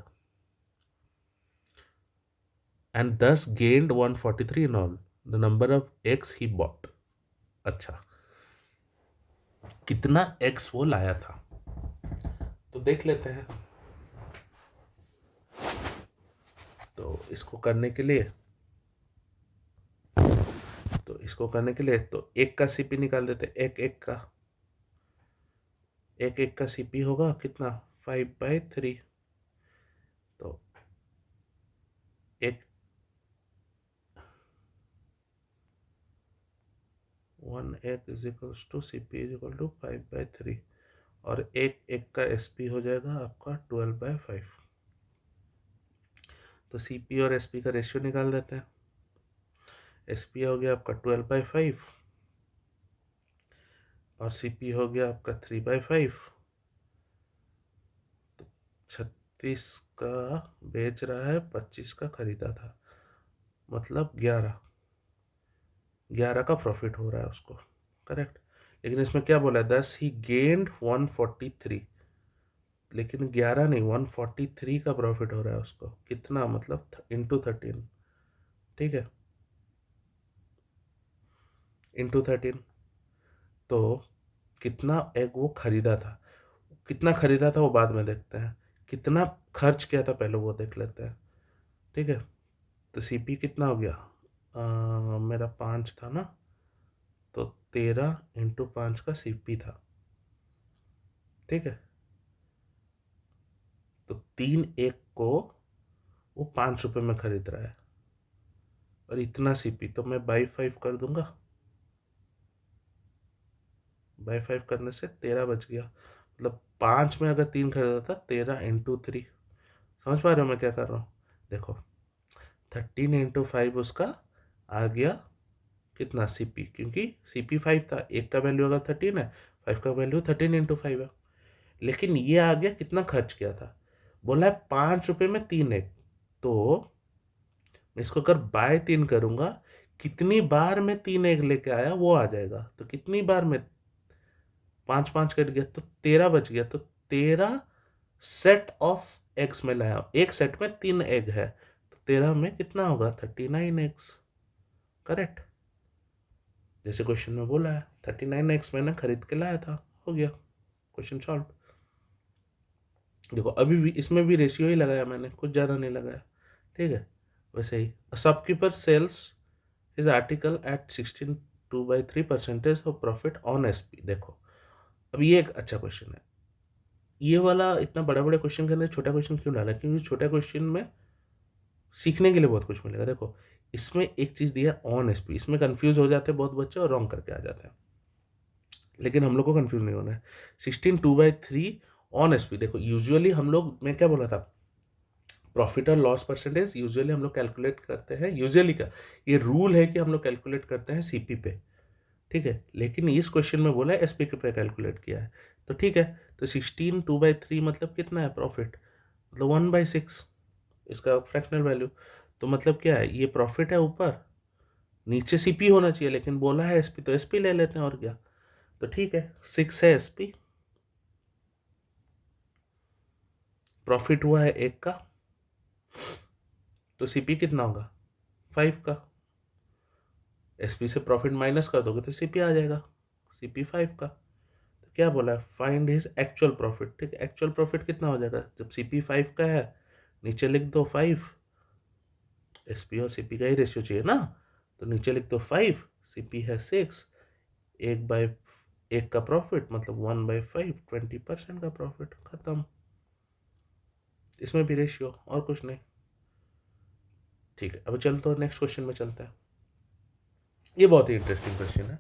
एंड दस gained 143 in all the number of eggs he bought. अच्छा, कितना एक्स वो लाया था, तो देख लेते हैं। तो इसको करने के लिए तो एक का सीपी निकाल देते, एक का सीपी होगा कितना, 5/3। तो एक 1 is equals to CP is equal to 5/3, और एक का एसपी हो जाएगा आपका 12/5। तो सीपी और एसपी का रेशियो निकाल देते हैं। एसपी हो गया आपका 12/5 और सीपी हो गया आपका 3/5। तो 36 का बेच रहा है, 25 का खरीदा था, मतलब 11 का प्रॉफिट हो रहा है उसको, करेक्ट। लेकिन इसमें क्या बोला है, 10 ही गेन्ड 143, लेकिन 11 नहीं, 143 का प्रॉफिट हो रहा है उसको, कितना मतलब इंटू 13, ठीक है, इंटू 13। तो कितना एग वो खरीदा था, कितना खरीदा था वो बाद में देखते हैं, कितना खर्च किया था पहले वो देख लेते हैं, ठीक है। तो सीपी कितना हो गया, मेरा 5 था ना, तो 13 × 5 का सीपी था, ठीक है। तो 3 को वो 5 रुपये में खरीद रहा है, और इतना सीपी, तो मैं बाई 5 कर दूंगा, बाई 5 करने से 13 बच गया, मतलब 5 में अगर 3 खरीदा था, 13 × 3। समझ पा रहे हो मैं क्या कर रहा हूँ, देखो 13 × 5 उसका आ गया कितना सीपी, क्योंकि सीपी 5 था, एक का वैल्यू अगर 13 है, 5 का वैल्यू 13 × 5 है। लेकिन ये आ गया कितना खर्च किया था, बोला है 5 रुपये में 3 एग। तो मैं इसको अगर बाय 3 करूंगा, कितनी बार में 3 एग लेके आया वो आ जाएगा, तो कितनी बार में 5 5 कट गया तो 13 बच गया, तो 13 सेट ऑफ एग्स में लाया, एक सेट में 3 एग है, तो 13 में कितना होगा, 39 एग्स, करेक्ट। जैसे क्वेश्चन में बोला है 39 एक्स मैंने खरीद के लाया था, हो गया क्वेश्चन सॉल्व। देखो अभी भी इसमें भी रेशियो ही लगाया मैंने, कुछ ज़्यादा नहीं लगाया, ठीक है। वैसे ही shopkeeper sells is article at 16.2/3% of profit on SP. देखो अब ये एक अच्छा क्वेश्चन है, ये वाला इतना बड़ा बड़े क्वेश्चन के अंदर छोटा क्वेश्चन क्यों डाला, क्योंकि छोटा क्वेश्चन में सीखने के लिए बहुत कुछ मिलेगा। देखो इसमें एक चीज़ दिया ऑन एसपी, इसमें कंफ्यूज हो जाते हैं बहुत बच्चे और रॉन्ग करके आ जाते हैं, लेकिन हम लोग को कंफ्यूज नहीं होना है। 16/2/3 ऑन एसपी, देखो यूजुअली हम लोग, मैं क्या बोला था, प्रॉफिट और लॉस परसेंटेज यूजुअली हम लोग कैलकुलेट करते हैं, यूजुअली का ये रूल है कि हम लोग कैलकुलेट करते हैं सीपी पे, ठीक है। लेकिन इस क्वेश्चन में बोला है एसपी पे कैलकुलेट किया है, तो ठीक है। तो 16/2/3 मतलब कितना है प्रॉफिट, मतलब 1/6, इसका फ्रैक्शनल वैल्यू। तो मतलब क्या है, ये प्रॉफिट है ऊपर, नीचे सीपी होना चाहिए, लेकिन बोला है एसपी, तो एसपी ले लेते हैं और क्या। तो ठीक है, 6 है एसपी, प्रॉफिट हुआ है 1 का, तो सीपी कितना होगा 5 का, एसपी से प्रॉफिट माइनस कर दोगे तो सीपी आ जाएगा, सीपी 5 का। तो क्या बोला है, फाइंड हिज एक्चुअल प्रॉफिट, ठीक है। एक्चुअल प्रॉफिट कितना हो जाएगा, जब सीपी 5 का है नीचे लिख दो 5, एसपी और सीपी का ही रेशियो चाहिए ना, तो नीचे लिख दो 5, सीपी है 6, 1 का प्रॉफिट मतलब 1/5, 20% का प्रॉफिट, खत्म। इसमें भी रेशियो और कुछ नहीं, ठीक है। अब चल तो नेक्स्ट क्वेश्चन में चलते हैं, ये बहुत ही इंटरेस्टिंग क्वेश्चन है,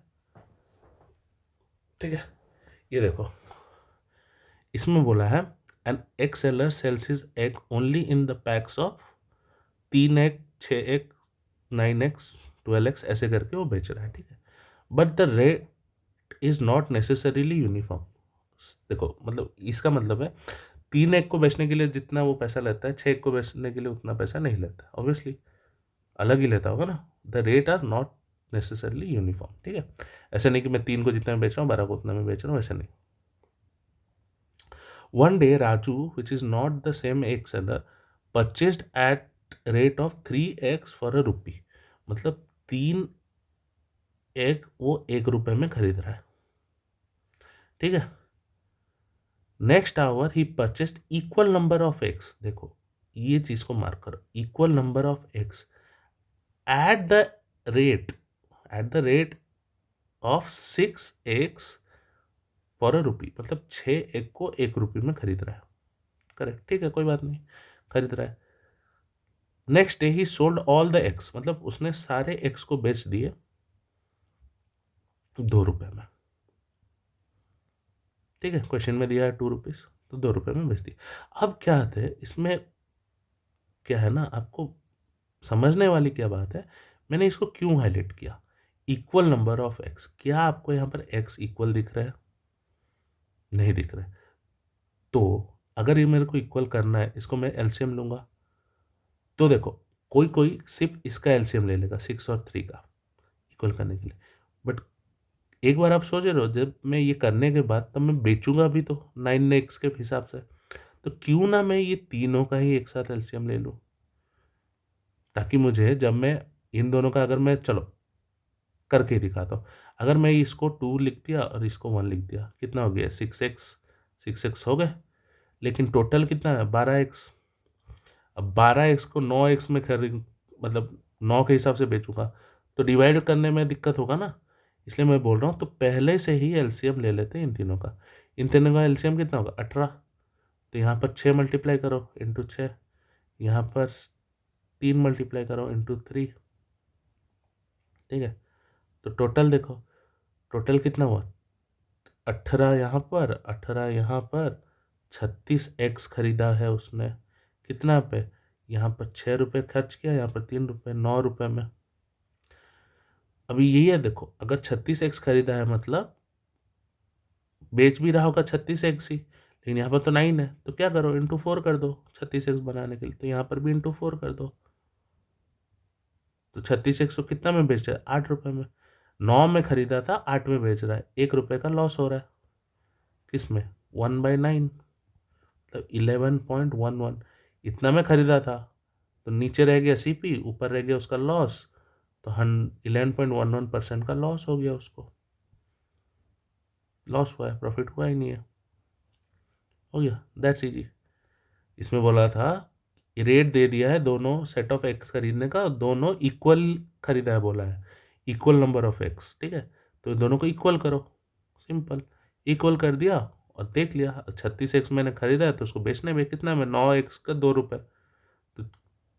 ठीक है। ये देखो इसमें बोला है an egg seller sales his egg only in the PACS of 3 egg, 6 egg, 9 x, 12 x, ऐसे करके वो बेच रहा है, ठीक है। But the rate is not necessarily uniform. देखो मतलब इसका मतलब है 3 एग को बेचने के लिए जितना वो पैसा लेता है, 6 एग को बेचने के लिए उतना पैसा नहीं लेता, ऑब्वियसली अलग ही लेता होगा ना। The rate are not necessarily uniform, ठीक है। ऐसे नहीं कि मैं 3 को जितना में बेच रहा हूँ 12 को उतना में बेच रहा हूँ, ऐसा नहीं। One day Raju which is not the same egg seller purchased at rate of 3 x for ₹1, मतलब 3 एग वो 1 रुपये में खरीद रहा है, ठीक है। Next our he purchased equal number of eggs, देखो ये चीज को मार्क करो, equal number of eggs at the rate at the rate of 6 eggs for a rupee, मतलब 6 एग को 1 रुपये में खरीद रहा है, करेक्ट, ठीक है, कोई बात नहीं, खरीद रहा है। Next day he sold all the eggs, मतलब उसने सारे एग्स को बेच दिए 2 रुपये में, ठीक है, क्वेश्चन में दिया है 2 रुपीज, तो 2 रुपये में बेच दिया। अब क्या है इसमें, क्या है ना, आपको समझने वाली क्या बात है, मैंने इसको क्यों हाईलाइट किया, इक्वल नंबर ऑफ एक्स, क्या आपको यहाँ पर एक्स इक्वल दिख रहा है, नहीं दिख रहा है, तो अगर ये मेरे को इक्वल करना है, इसको मैं एलसीएम लूंगा, तो देखो कोई कोई सिर्फ इसका एलसीएम ले लेगा 6 और 3 का इक्वल करने के लिए, बट एक बार आप सोच रहे हो जब मैं ये करने के बाद तब मैं बेचूंगा भी तो 9 एक्स के हिसाब से, तो क्यों ना मैं ये तीनों का ही एक साथ एलसीएम ले लूं, ताकि मुझे जब मैं इन दोनों का, अगर मैं चलो करके दिखाता हूँ, अगर मैं इसको 2 लिख दिया और इसको 1 लिख दिया, कितना हो गया 6x हो गए, लेकिन टोटल कितना है 12x। अब 12x को 9x में खरीद, मतलब 9 के हिसाब से बेचूंगा तो डिवाइड करने में दिक्कत होगा ना, इसलिए मैं बोल रहा हूँ तो पहले से ही एलसीएम ले लेते हैं इन तीनों का। इन तीनों का एलसीएम कितना होगा 18, तो यहाँ पर 6 मल्टीप्लाई करो इंटू 6, यहाँ पर 3 मल्टीप्लाई करो इंटू 3, ठीक है, तो टोटल देखो, टोटल कितना हुआ 18 यहाँ पर, 18 यहाँ पर, 36x खरीदा है उसने, कितना पे, यहाँ पर 6 रुपये खर्च किया, यहाँ पर 3 रुपये, 9 रुपये में। अभी यही है देखो, अगर 36x खरीदा है मतलब बेच भी रहा होगा 36x ही, लेकिन यहाँ पर तो 9 है, तो क्या करो इंटू 4 कर दो 36x बनाने के लिए, तो यहाँ पर भी इंटू 4 कर दो, तो 36x को कितना में बेच रहा है 8 रुपये में, 9 में खरीदा था 8 में बेच रहा है, 1 रुपये का लॉस हो रहा है, किस में 1/9, मतलब 11.11, इतना में खरीदा था, तो नीचे रह गया सीपी, ऊपर रह गया उसका लॉस, तो 11.11% का लॉस हो गया उसको, लॉस हुआ है, प्रॉफिट हुआ ही नहीं है, हो गया, दैट्स इजी। इसमें बोला था रेट दे दिया है दोनों सेट ऑफ एक्स खरीदने का, दोनों इक्वल खरीदा है, बोला है इक्वल नंबर ऑफ एक्स, ठीक है, तो दोनों को इक्वल करो, सिंपल, इक्वल कर दिया और देख लिया 36x मैंने खरीदा है तो उसको बेचने में कितना में 9x का 2 रुपये, तो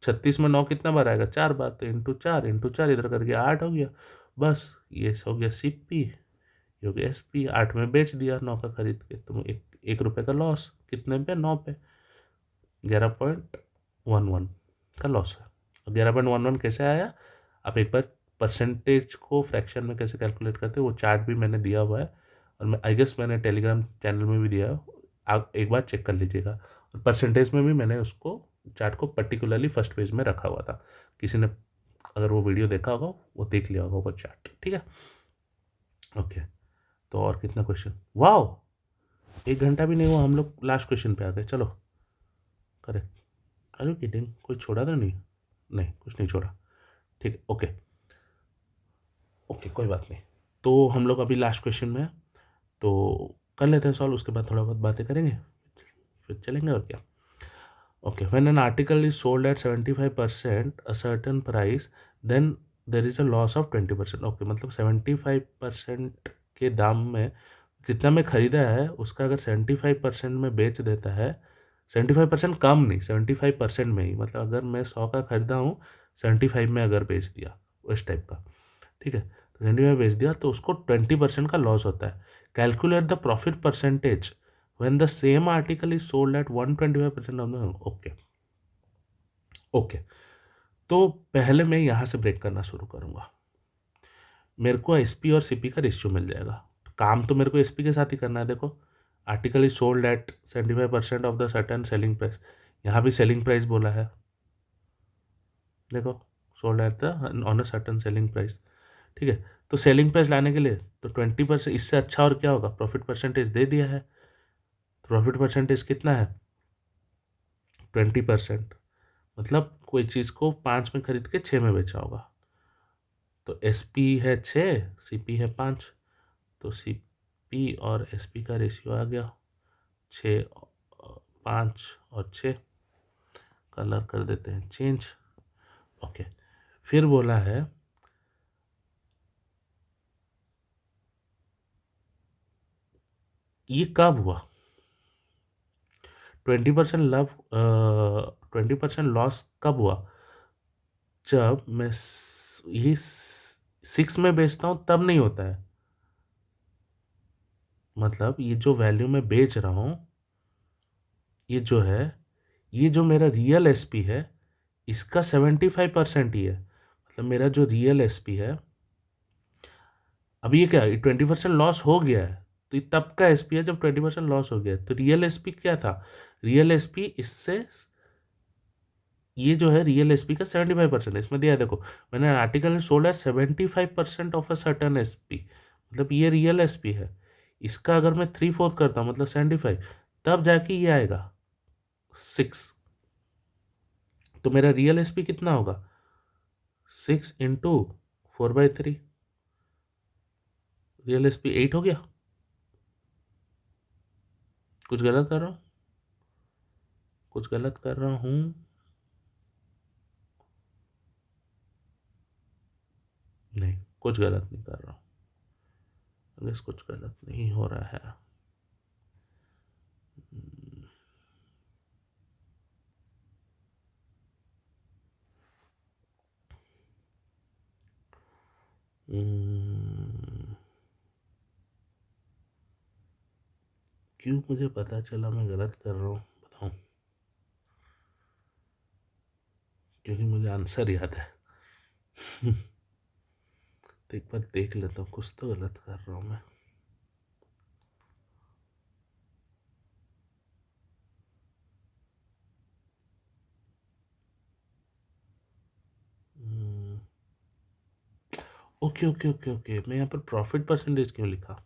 36 में 9 कितना बार आएगा 4 बार, तो इंटू 4 इधर करके 8 हो गया, बस ये हो गया सीपी, ये हो गया एसपी, 8 में बेच दिया 9 का खरीद के, तो 1 रुपये का लॉस, कितने पे 9 पे, 11.11 का लॉस है। 11.11 कैसे आया, आप एक बार परसेंटेज को फ्रैक्शन में कैसे कैलकुलेट करते हैं वो चार्ट भी मैंने दिया हुआ है, और मैं आई गेस मैंने टेलीग्राम चैनल में भी दिया है, आप एक बार चेक कर लीजिएगा, और परसेंटेज में भी मैंने उसको चार्ट को पर्टिकुलरली फर्स्ट पेज में रखा हुआ था, किसी ने अगर वो वीडियो देखा होगा वो देख लिया होगा वो चार्ट, ठीक है, ओके। तो और कितना क्वेश्चन, वाह 1 घंटा भी नहीं हुआ, हम लोग लास्ट क्वेश्चन पे आ गए, चलो करेक्ट, आर यू किडिंग, कोई छोड़ा था नहीं, नहीं कुछ नहीं छोड़ा, ठीक है, ओके ओके कोई बात नहीं, तो हम लोग अभी लास्ट क्वेश्चन में हैं, तो कर लेते हैं सॉल्व, उसके बाद थोड़ा बहुत बातें करेंगे, फिर चलेंगे और क्या। Okay, when an article is sold at 75% a certain price, then there is a loss of 20%, okay, मतलब 75% के दाम में जितना मैं खरीदा है उसका अगर 75% में बेच देता है, 75% कम नहीं 75% में ही, मतलब अगर मैं 100 का खरीदा हूँ 75 में अगर बेच दिया उस टाइप का, ठीक है, तो 75 में बेच दिया तो उसको 20% का लॉस होता है। Calculate the profit percentage when the same article is sold eight 125% of the, okay okay, तो पहले मैं यहाँ से ब्रेक करना शुरू करूँगा, मेरे को एसपी और सीपी का रेशियो मिल जाएगा, तो काम तो मेरे को एसपी के साथ ही करना है, देखो article is sold at 75% of the certain selling price, यहाँ भी सेलिंग प्राइस बोला है, देखो sold at the on a certain selling price, ठीक है, तो सेलिंग प्राइस लाने के लिए तो 20%, इससे अच्छा और क्या होगा, प्रॉफिट परसेंटेज दे दिया है, प्रॉफिट परसेंटेज कितना है 20%, मतलब कोई चीज़ को 5 में खरीद के 6 में बेचा होगा, तो एस पी है 6, सी पी है 5, तो सी पी और एस पी का रेशियो आ गया 6, 5 और 6। कलर कर देते हैं चेंज। ओके, फिर बोला है ये कब हुआ, 20% लव 20% लॉस कब हुआ, जब मैं यही 6 में बेचता हूँ तब नहीं होता है। मतलब ये जो वैल्यू मैं बेच रहा हूँ, ये जो है, ये जो मेरा रियल एसपी है, इसका 75% ही है। मतलब मेरा जो रियल एसपी है, अभी ये क्या, ये 20% लॉस हो गया है, तो ये तब का एसपी है जब 20% लॉस हो गया है। तो रियल एसपी क्या था, रियल एसपी इससे, ये जो है रियल एसपी का 75% है। इसमें दिया है देखो, मैंने आर्टिकल सोल्ड है 75% ऑफ अ सर्टन एसपी, मतलब ये रियल एसपी है। इसका अगर मैं 3/4 करता हूँ मतलब 75, तब जाके ये आएगा 6। तो मेरा रियल एसपी कितना होगा, 6 × 4/3, रियल एसपी 8 हो गया। कुछ गलत कर रहा हूँ, कुछ गलत कर रहा हूँ? नहीं, कुछ गलत नहीं कर रहा हूँ, अगर कुछ गलत नहीं हो रहा है। क्यों मुझे पता चला मैं गलत कर रहा हूँ, बताऊँ? क्योंकि मुझे आंसर याद है। तो एक बार देख लेता हूँ, कुछ तो गलत कर रहा हूँ मैं। ओके ओके ओके ओके, मैं यहाँ पर प्रॉफिट परसेंटेज क्यों लिखा,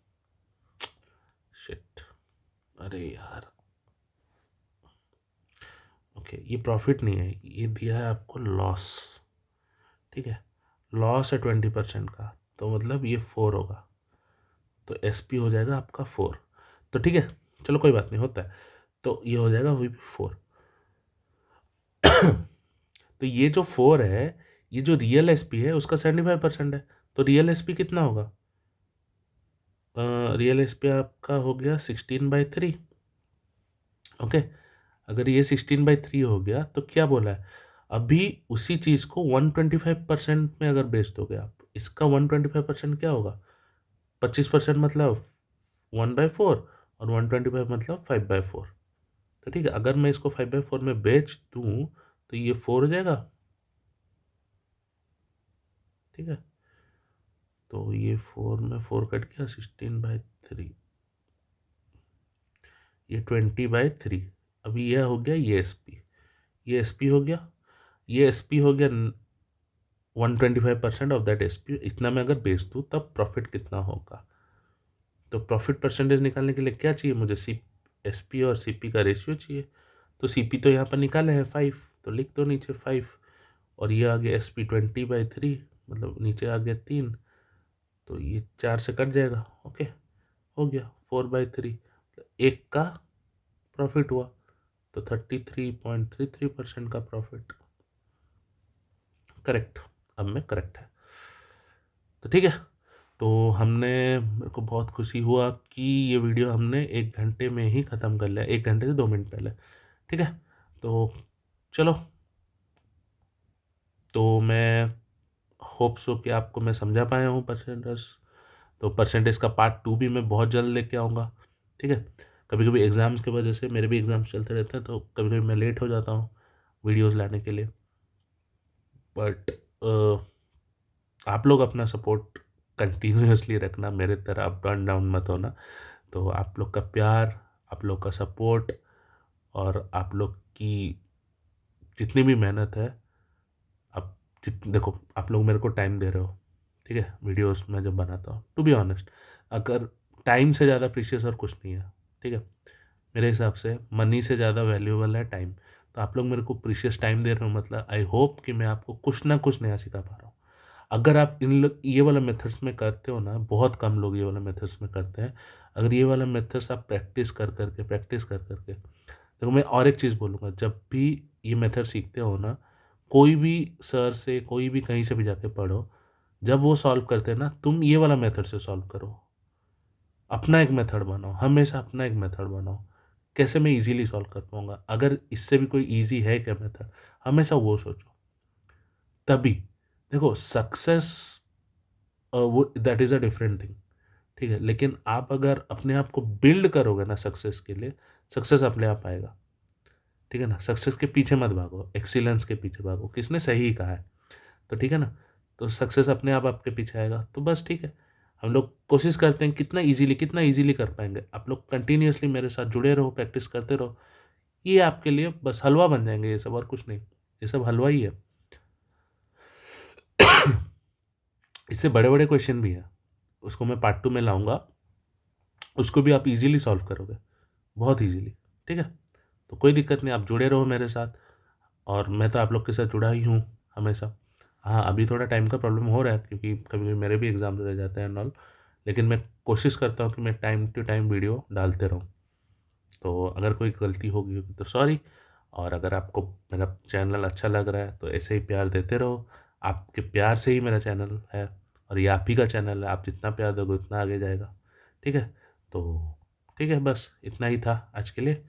शिट, अरे यार। ओके, ये प्रॉफिट नहीं है, ये दिया है आपको लॉस, ठीक है, लॉस है 20% का, तो मतलब ये 4 होगा, तो एस पी हो जाएगा आपका 4। तो ठीक है, चलो कोई बात नहीं, होता है। तो ये हो जाएगा वी 4। तो ये जो 4 है, ये जो रियल एस पी है उसका 75% है, तो रियल एस पी कितना होगा, रियल एस पी आपका हो गया 16/3। ओके, अगर ये 16/3 हो गया तो क्या बोला है, अभी उसी चीज़ को 125% में अगर बेच दोगे आप, इसका 125% क्या होगा, 25% मतलब 1/4, और 125 मतलब 5/4। तो ठीक है, अगर मैं इसको 5/4 में बेच दूँ तो ये 4 हो जाएगा, ठीक है। तो ये 4 में 4 कट गया, 16/3, ये 20/3। अभी यह हो गया ये एस पी, ये एस पी हो गया, ये एस पी हो गया 125% ऑफ दैट एस पी। इतना मैं अगर बेच दूँ तब प्रॉफिट कितना होगा। तो प्रॉफिट परसेंटेज निकालने के लिए क्या चाहिए मुझे, सी एस पी और सी पी का रेशियो चाहिए। तो सी पी तो यहाँ पर निकाले हैं 5, तो लिख दो नीचे 5, और ये आ गया एस पी 20/3, मतलब नीचे आ गया 3, तो ये 4 से कट जाएगा। ओके, हो गया 4/3, एक का प्रॉफिट हुआ, तो 33.33% का प्रॉफिट। करेक्ट, अब में करेक्ट है। तो ठीक है, तो हमने, मेरे को बहुत खुशी हुआ कि ये वीडियो हमने 1 घंटे में ही ख़त्म कर लिया, 1 घंटे से 2 मिनट पहले, ठीक है। तो चलो, तो मैं होप सो कि आपको मैं समझा पाया हूँ परसेंटेज। तो परसेंटेज का पार्ट 2 भी मैं बहुत जल्द लेके आऊँगा, ठीक है। कभी कभी एग्ज़ाम्स की वजह से, मेरे भी एग्ज़ाम्स चलते रहते हैं, तो कभी कभी मैं लेट हो जाता हूँ वीडियोज़ लाने के लिए, बट आप लोग अपना सपोर्ट कंटिन्यूअसली रखना, मेरे तरह अप एंड डाउन मत होना। तो आप लोग का प्यार, आप लोग का सपोर्ट, और आप लोग की जितनी भी मेहनत है, आप देखो, आप लोग मेरे को टाइम दे रहे हो, ठीक है, वीडियोस में जब बनाता हूँ, टू बी ऑनेस्ट, अगर टाइम से ज़्यादा प्रीशियस और कुछ नहीं है, ठीक है, मेरे हिसाब से मनी से ज़्यादा वैल्यूएबल है टाइम। तो आप लोग मेरे को प्रीशियस टाइम दे रहे हो, मतलब आई होप कि मैं आपको कुछ ना कुछ नया सिखा पा रहा हूँ। अगर आप इन लोग ये वाला मेथड्स में करते हो ना, बहुत कम लोग ये वाला मेथड्स में करते हैं। अगर ये वाला मेथड्स आप प्रैक्टिस कर करके, देखो मैं और एक चीज़ बोलूँगा, जब भी ये मेथड सीखते हो ना, कोई भी सर से, कोई भी कहीं से भी जाके पढ़ो, जब वो सॉल्व करते हैं ना, तुम ये वाला मेथड से सॉल्व करो। अपना एक मेथड बनाओ, हमेशा अपना एक मेथड बनाओ। कैसे मैं ईज़िली सॉल्व कर पाऊँगा? अगर इससे भी कोई ईज़ी है क्या मेथड? हमेशा वो सोचो। तभी देखो सक्सेस वो that is a different thing, ठीक है? लेकिन आप अगर अपने आप को बिल्ड करोगे ना सक्सेस के लिए, सक्सेस अपने आप आएगा, ठीक है ना? सक्सेस के पीछे मत भागो, एक्सीलेंस के पीछे भागो। किसने सही कहा है, तो ठीक है ना? तो सक्सेस अपने आप आपके पीछे आएगा, तो बस ठीक है। हम लोग कोशिश करते हैं कितना ईज़िली कर पाएँगे। आप लोग कंटिन्यूअसली मेरे साथ जुड़े रहो, प्रैक्टिस करते रहो। ये आपके लिए बस हलवा बन जाएँगे ये सब, और कुछ नहीं। ये सब हलवा ही है। इससे बड़े-बड़े क्वेश्चन भी हैं, उसको मैं पार्ट 2 में लाऊँगा, उसको भी आप ईज़िली सॉल्व करोगे, बहुत ईज़िली, ठीक है? तो कोई दिक्कत नहीं, आप जुड़े रहो मेरे साथ, और मैं तो आप लोग के साथ जुड़ा ही हूँ हमेशा। हाँ, अभी थोड़ा टाइम का प्रॉब्लम हो रहा है क्योंकि कभी-कभी मेरे भी एग्ज़ाम रह जाते हैं एंड ऑल, लेकिन मैं कोशिश करता हूँ कि मैं टाइम टू टाइम वीडियो डालते रहूँ। तो अगर कोई गलती होगी होगी तो सॉरी, और अगर आपको मेरा चैनल अच्छा लग रहा है तो ऐसे ही प्यार देते रहो। आपके प्यार से ही मेरा चैनल है, और ये आप ही का चैनल है, आप जितना प्यार दोगे उतना आगे जाएगा, ठीक है? तो ठीक है, बस इतना ही था आज के लिए,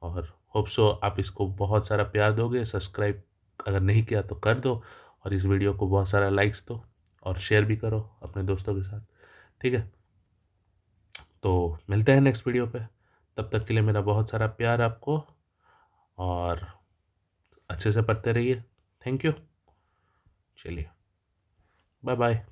और होप सो आप इसको बहुत सारा प्यार दोगे। सब्सक्राइब अगर नहीं किया तो कर दो, और इस वीडियो को बहुत सारा लाइक्स दो, और शेयर भी करो अपने दोस्तों के साथ, ठीक है? तो मिलते हैं नेक्स्ट वीडियो पे, तब तक के लिए मेरा बहुत सारा प्यार आपको, और अच्छे से पढ़ते रहिए। Thank you. चलिए, बाय बाय।